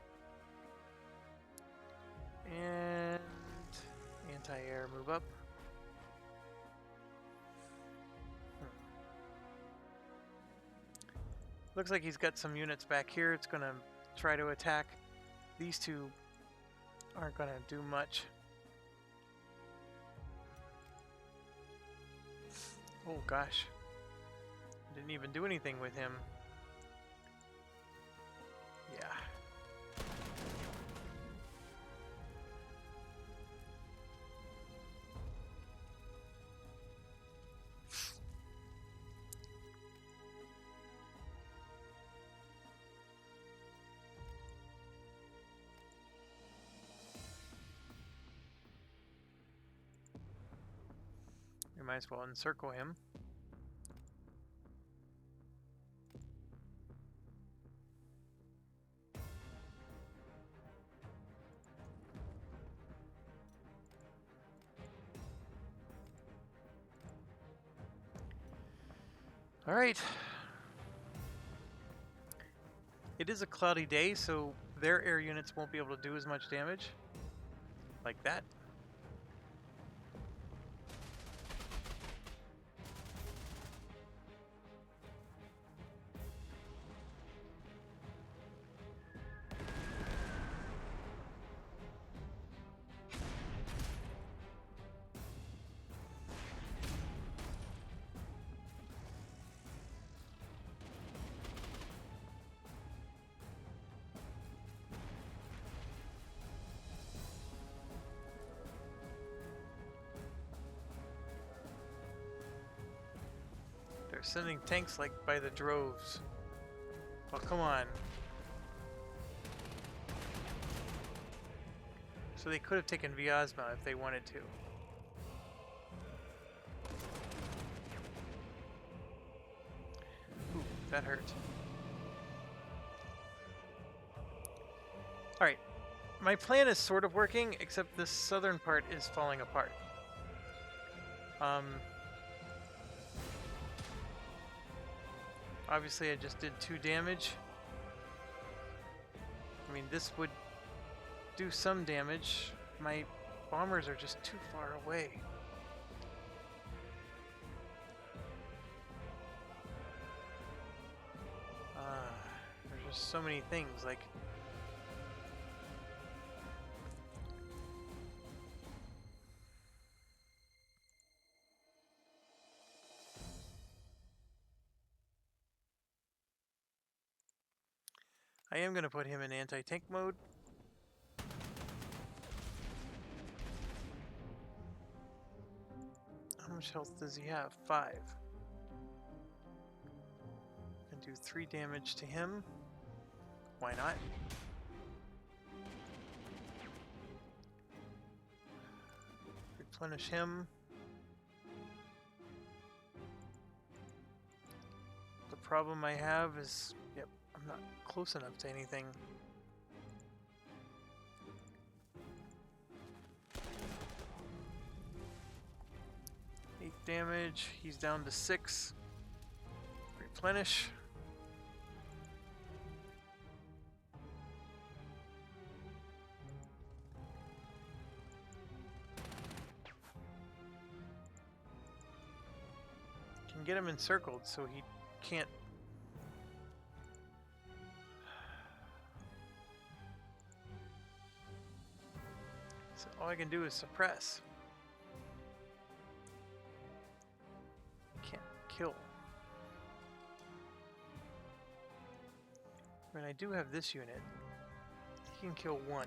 And anti-air, move up. Looks like he's got some units back here. It's going to try to attack. These two aren't going to do much. Oh gosh. Didn't even do anything with him. Yeah. We might as well encircle him. All right. It is a cloudy day, so their air units won't be able to do as much damage. Like that. They're sending tanks like by the droves. Oh, come on. So they could have taken Vyazma if they wanted to. Ooh, that hurt. Alright. My plan is sort of working, except this southern part is falling apart. Obviously I just did 2 damage. I mean, this would do some damage. My bombers are just too far away. There's just so many things, like... I am going to put him in anti-tank mode. How much health does he have? 5. And do 3 damage to him. Why not? Replenish him. The problem I have is, yep, I'm not close enough to anything. 8 damage. He's down to 6. Replenish. Can get him encircled so he can't. So all I can do is suppress. Can't kill. I mean, I do have this unit. He can kill 1.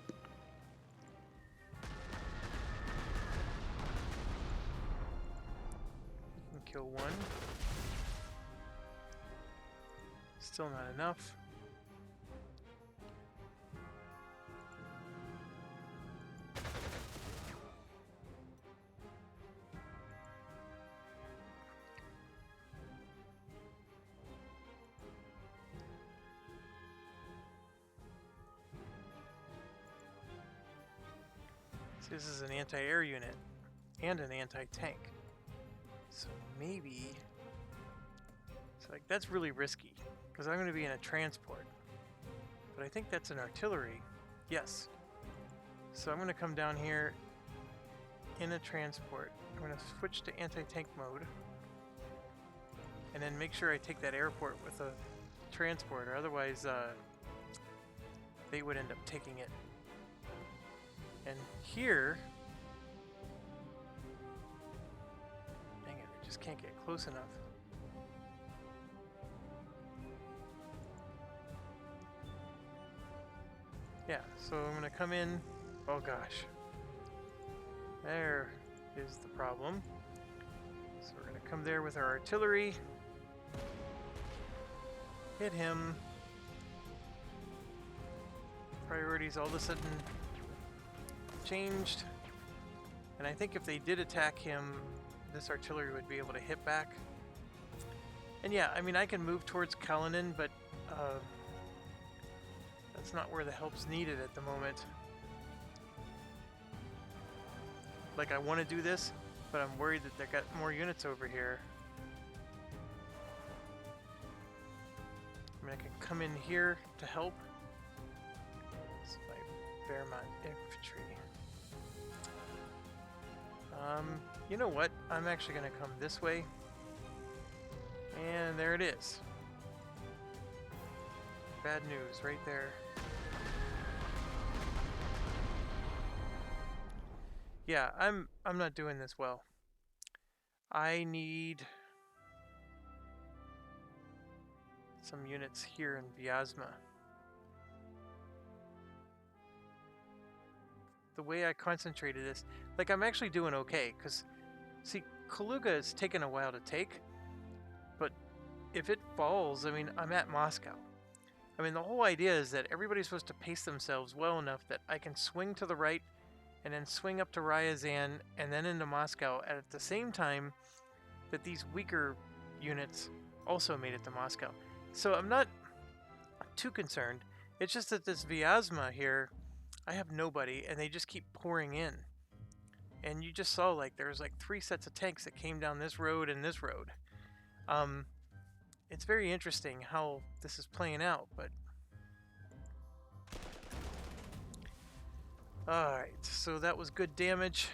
He can kill 1. Still not enough. This is an anti-air unit and an anti-tank, so maybe, so like that's really risky because I'm going to be in a transport, but I think that's an artillery. Yes, so I'm going to come down here in a transport. I'm going to switch to anti-tank mode and then make sure I take that airport with a transporter, otherwise they would end up taking it. And here, dang it, I just can't get close enough. Yeah, so I'm gonna come in, oh gosh. There is the problem. So we're gonna come there with our artillery. Hit him. Priorities all of a sudden changed, and I think if they did attack him, this artillery would be able to hit back. And yeah, I mean, I can move towards Kalinin, but that's not where the help's needed at the moment. Like, I want to do this, but I'm worried that they've got more units over here. I mean, I can come in here to help. It's my Wehrmacht infantry. You know what? I'm actually going to come this way. And there it is. Bad news right there. Yeah, I'm not doing this well. I need some units here in Vyazma. The way I concentrated this, like, I'm actually doing okay, because, see, Kaluga has taken a while to take, but if it falls, I mean, I'm at Moscow. I mean, the whole idea is that everybody's supposed to pace themselves well enough that I can swing to the right and then swing up to Ryazan and then into Moscow at the same time that these weaker units also made it to Moscow. So I'm not too concerned. It's just that this Vyazma here, I have nobody, and they just keep pouring in. And you just saw, like, there's like 3 sets of tanks that came down this road and this road. It's very interesting how this is playing out, but... Alright, so that was good damage.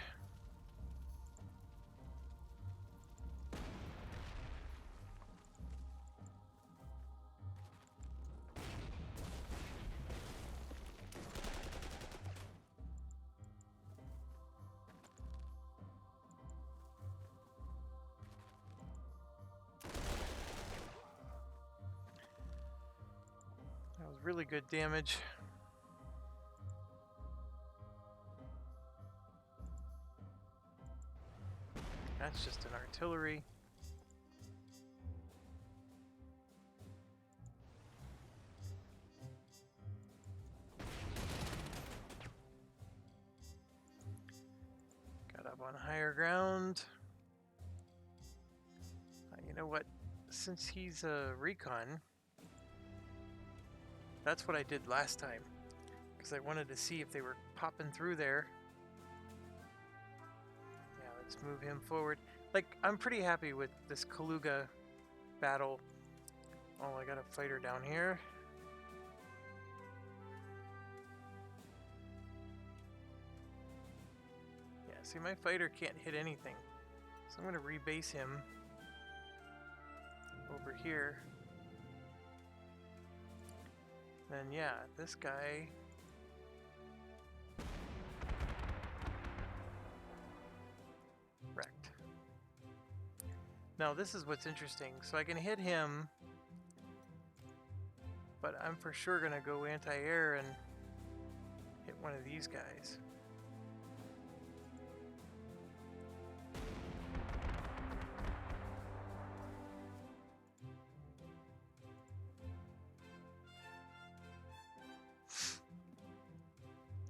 That was really good damage. That's just an artillery. Got up on higher ground. You know what? Since he's a recon, that's what I did last time, because I wanted to see if they were popping through there. Yeah, let's move him forward. Like, I'm pretty happy with this Kaluga battle. Oh, I got a fighter down here. Yeah, see, my fighter can't hit anything. So I'm going to rebase him over here. Then yeah, this guy... wrecked. Now this is what's interesting. So I can hit him, but I'm for sure gonna go anti-air and hit one of these guys.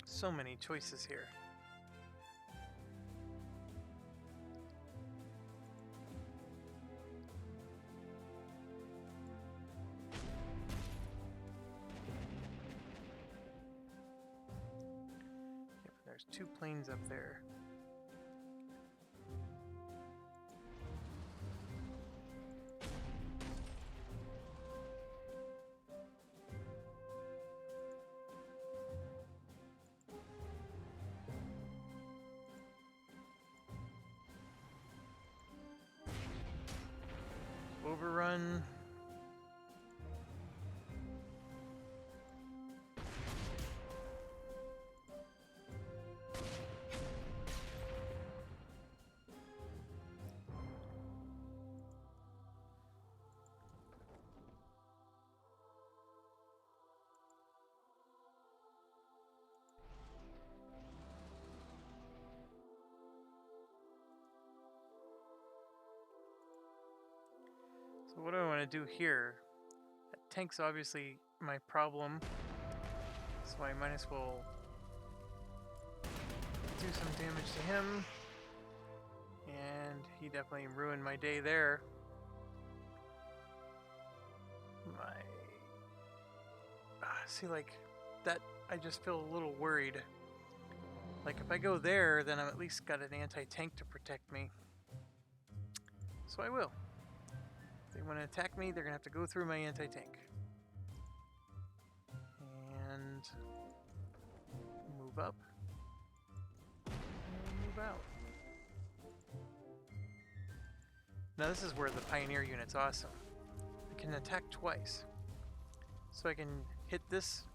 So many choices here. Yep, there's 2 planes up there. Overrun. So what do I want to do here? That tank's obviously my problem, so I might as well do some damage to him. And he definitely ruined my day there. See, like, that, I just feel a little worried. Like, if I go there, then I've at least got an anti-tank to protect me. So I will. If they want to attack me, they're going to have to go through my anti-tank. And move up. And move out. Now this is where the Pioneer unit's awesome. I can attack twice. So I can hit this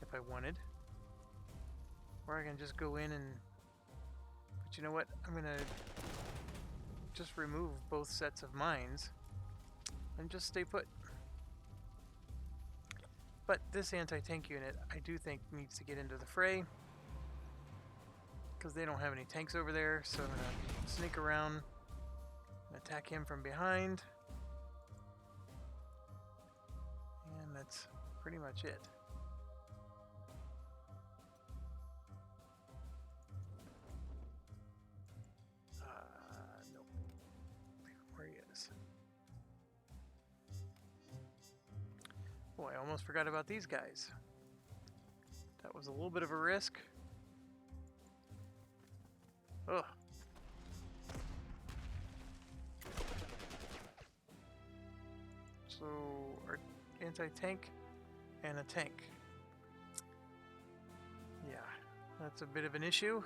if I wanted. Or I can just go in and... But you know what? I'm going to just remove both sets of mines and just stay put. But this anti-tank unit, I do think, needs to get into the fray, because they don't have any tanks over there, so I'm going to sneak around Attack him from behind. And that's pretty much it. Nope. Where he is. Oh, I almost forgot about these guys. That was a little bit of a risk. Ugh. So, our anti-tank and a tank. Yeah, that's a bit of an issue.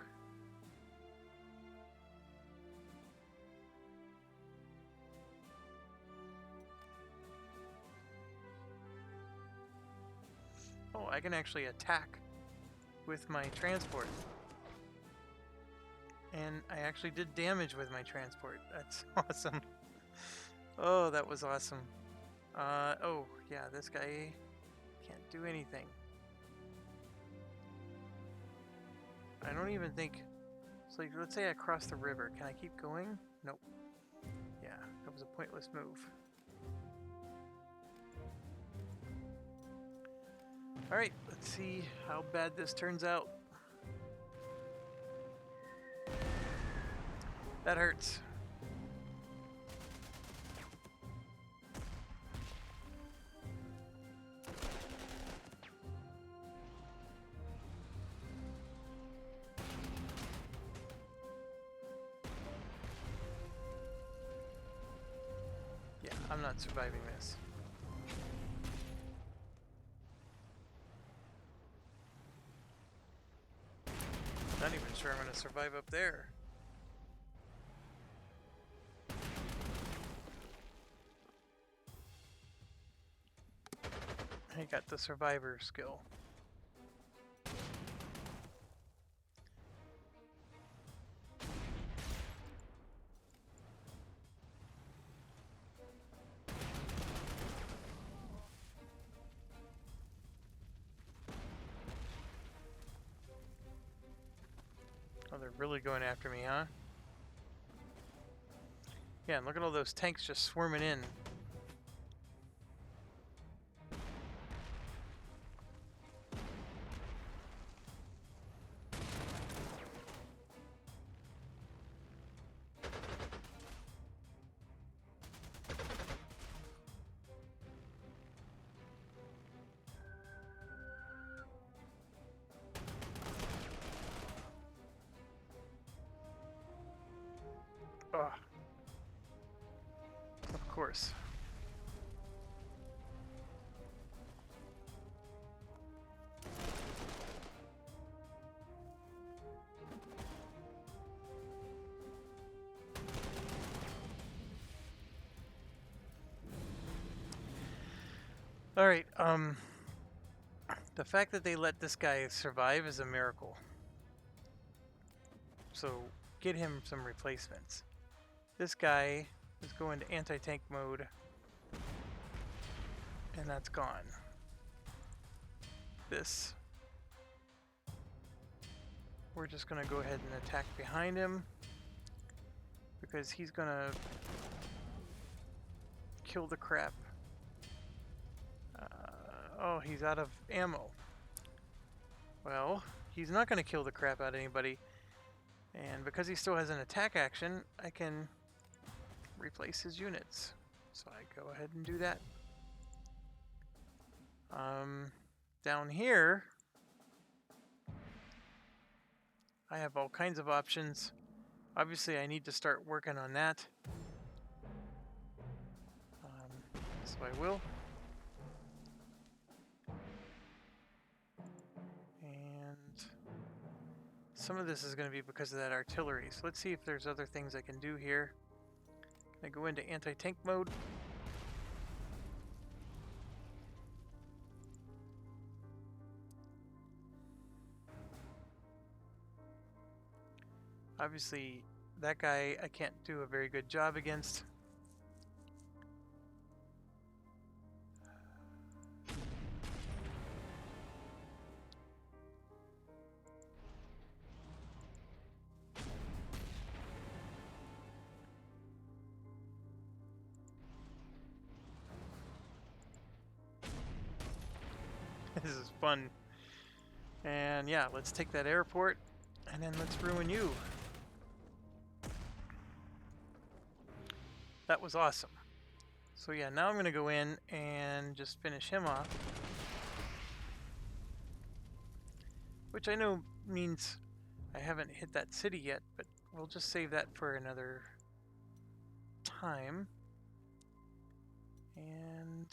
Oh, I can actually attack with my transport. And I actually did damage with my transport. That's awesome. Oh, that was awesome. Oh, yeah, this guy can't do anything. I don't even think... So, like, let's say I cross the river. Can I keep going? Nope. Yeah, that was a pointless move. Alright, let's see how bad this turns out. That hurts. Yeah, I'm not surviving this. Not even sure I'm going to survive up there. I got the survivor skill. Oh, they're really going after me, huh? Yeah, and look at all those tanks just swarming in. Ugh. Of course. Alright, the fact that they let this guy survive is a miracle. So, get him some replacements. This guy is going to anti-tank mode, and that's gone. This, we're just going to go ahead and attack behind him, because he's going to kill the crap. Oh, he's out of ammo. Well, he's not going to kill the crap out of anybody. And because he still has an attack action, I can replace his units. So I go ahead and do that. Down here, I have all kinds of options. Obviously, I need to start working on that. So I will. And some of this is going to be because of that artillery. So let's see if there's other things I can do here. Can I go into anti-tank mode? Obviously, that guy I can't do a very good job against. This is fun. And yeah, let's take that airport, and then let's ruin you. That was awesome. So yeah, now I'm going to go in and just finish him off. Which I know means I haven't hit that city yet, but we'll just save that for another time. And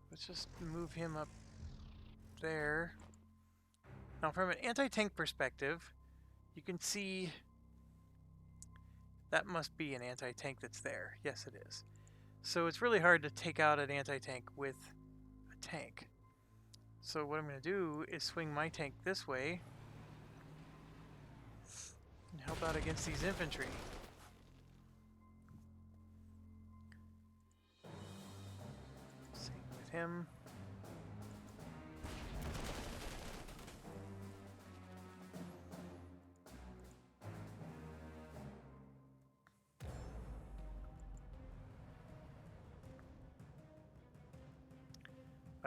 let's just move him up there. Now from an anti-tank perspective, you can see that must be an anti-tank that's there. Yes, it is. So it's really hard to take out an anti-tank with a tank. So what I'm going to do is swing my tank this way and help out against these infantry. Same with him.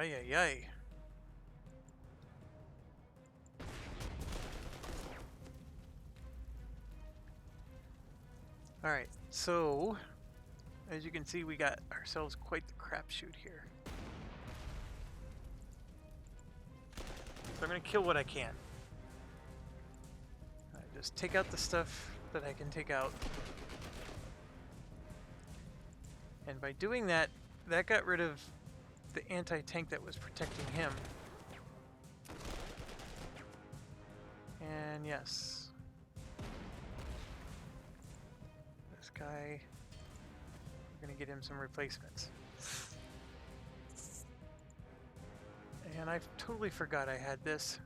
Ay, ay, ay. Alright, so as you can see, we got ourselves quite the crapshoot here. So I'm going to kill what I can. Just take out the stuff that I can take out. And by doing that, that got rid of the anti-tank that was protecting him. And yes. This guy, we're going to get him some replacements. And I totally forgot I had this.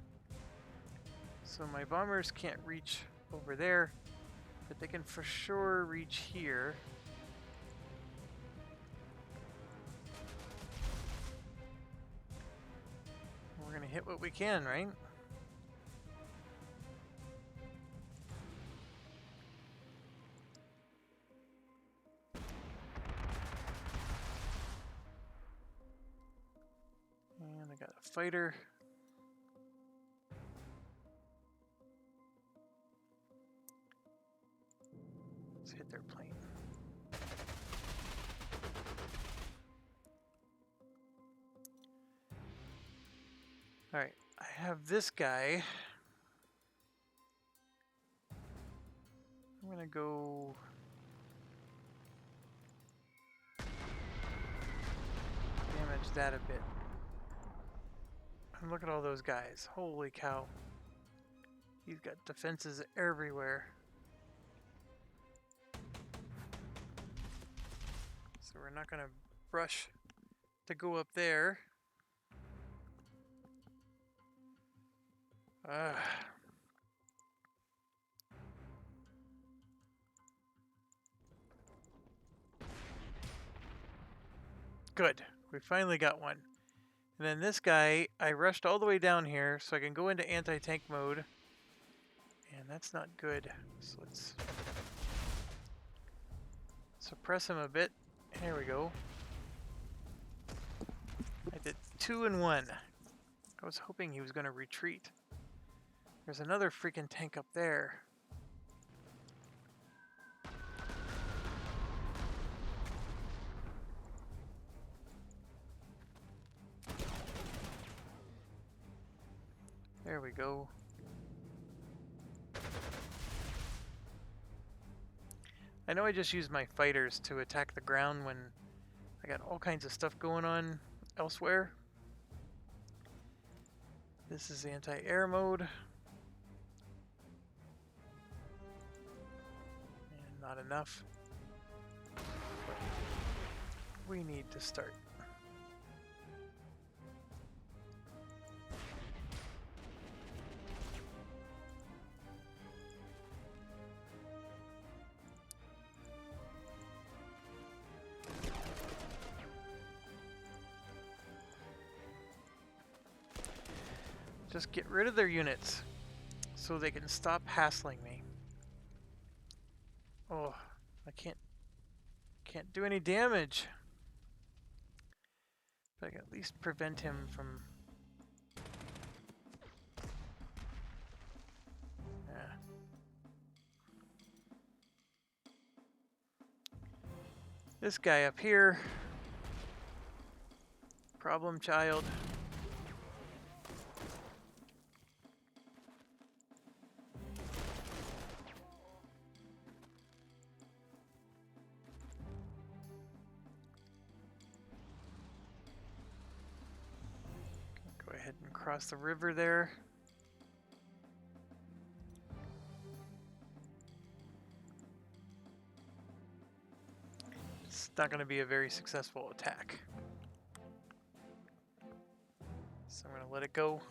So my bombers can't reach over there, but they can for sure reach here. We're gonna hit what we can, right? And I got a fighter. Let's hit their plane. Alright, I have this guy. I'm gonna go damage that a bit. And look at all those guys. Holy cow. He's got defenses everywhere. So we're not gonna rush to go up there. Good. We finally got one. And then this guy, I rushed all the way down here so I can go into anti-tank mode. And that's not good. So let's suppress him a bit. There we go. I did 2 in 1. I was hoping he was going to retreat. There's another freaking tank up there. There we go. I know I just used my fighters to attack the ground when I got all kinds of stuff going on elsewhere. This is anti-air mode. And not enough. We need to start. Just get rid of their units so they can stop hassling me. Oh, I can't do any damage. But I can at least prevent him from This guy up here. Problem child. Go ahead and cross the river there. It's not going to be a very successful attack. So I'm going to let it go.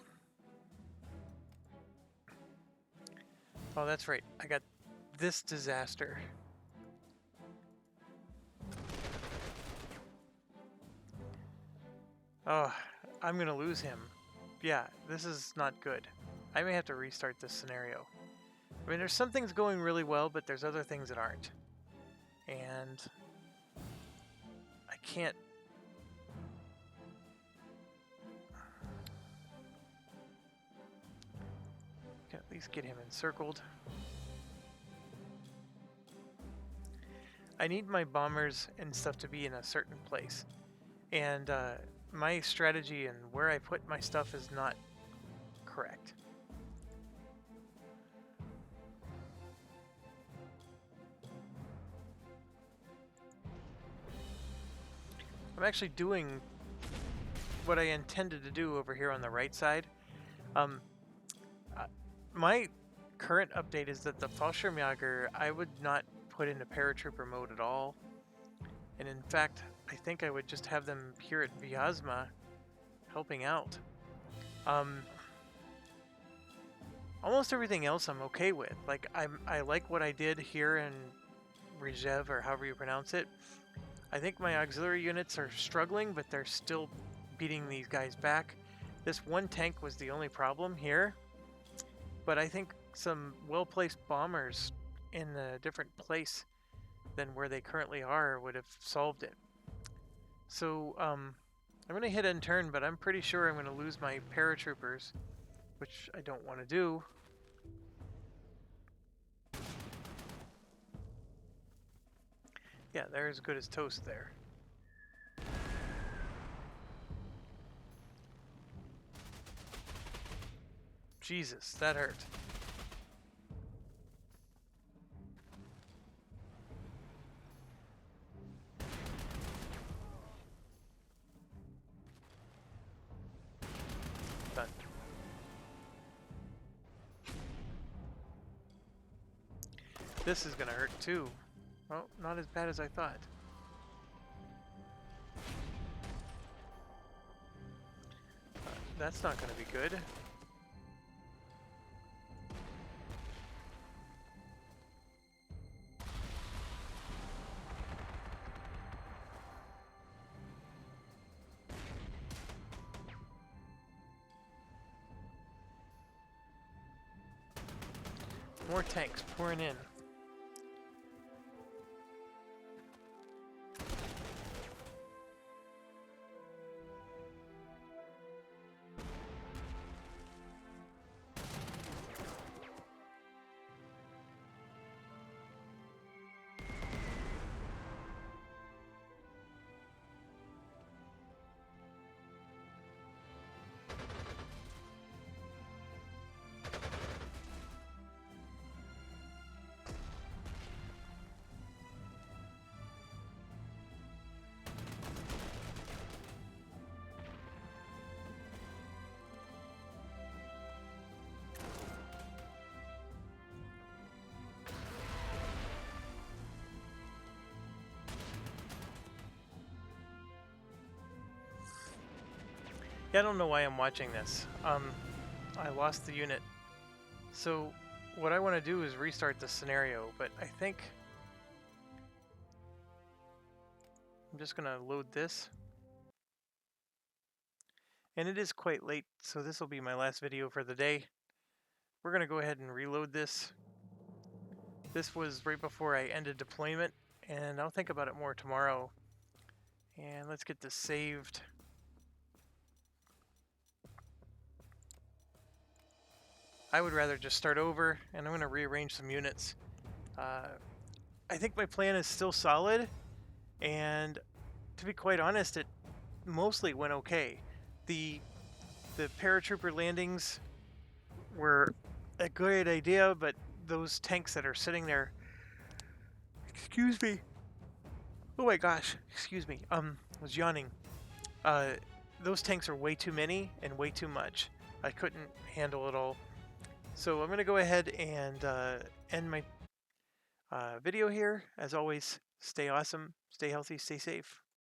Oh, that's right. I got this disaster. Oh, I'm going to lose him. Yeah, this is not good. I may have to restart this scenario. I mean, there's some things going really well, but there's other things that aren't. And I can't... Can at least get him encircled. I need my bombers and stuff to be in a certain place. And my strategy and where I put my stuff is not correct. I'm actually doing what I intended to do over here on the right side. My current update is that the Fallschirmjäger I would not put into paratrooper mode at all. And in fact, I think I would just have them here at Vyazma helping out. Almost everything else I'm okay with. Like, I like what I did here in Rzhev, or however you pronounce it. I think my auxiliary units are struggling, but they're still beating these guys back. This one tank was the only problem here. But I think some well-placed bombers in a different place than where they currently are would have solved it. So, I'm going to hit end turn, but I'm pretty sure I'm going to lose my paratroopers, which I don't want to do. Yeah, they're as good as toast there. Jesus, that hurt. Done. This is gonna hurt too. Well, not as bad as I thought. That's not gonna be good. More tanks pouring in. Yeah, I don't know why I'm watching this. I lost the unit. So what I want to do is restart the scenario, but I think I'm just going to load this. And it is quite late, so this will be my last video for the day. We're going to go ahead and reload this. This was right before I ended deployment, and I'll think about it more tomorrow. And let's get this saved. I would rather just start over, and I'm going to rearrange some units. I think my plan is still solid, and to be quite honest, it mostly went okay. The the paratrooper landings were a good idea, but those tanks that are sitting there, excuse me, oh my gosh, excuse me, was yawning. Uh, those tanks are way too many and way too much. I couldn't handle it all. So I'm gonna go ahead and end my video here. As always, stay awesome, stay healthy, stay safe.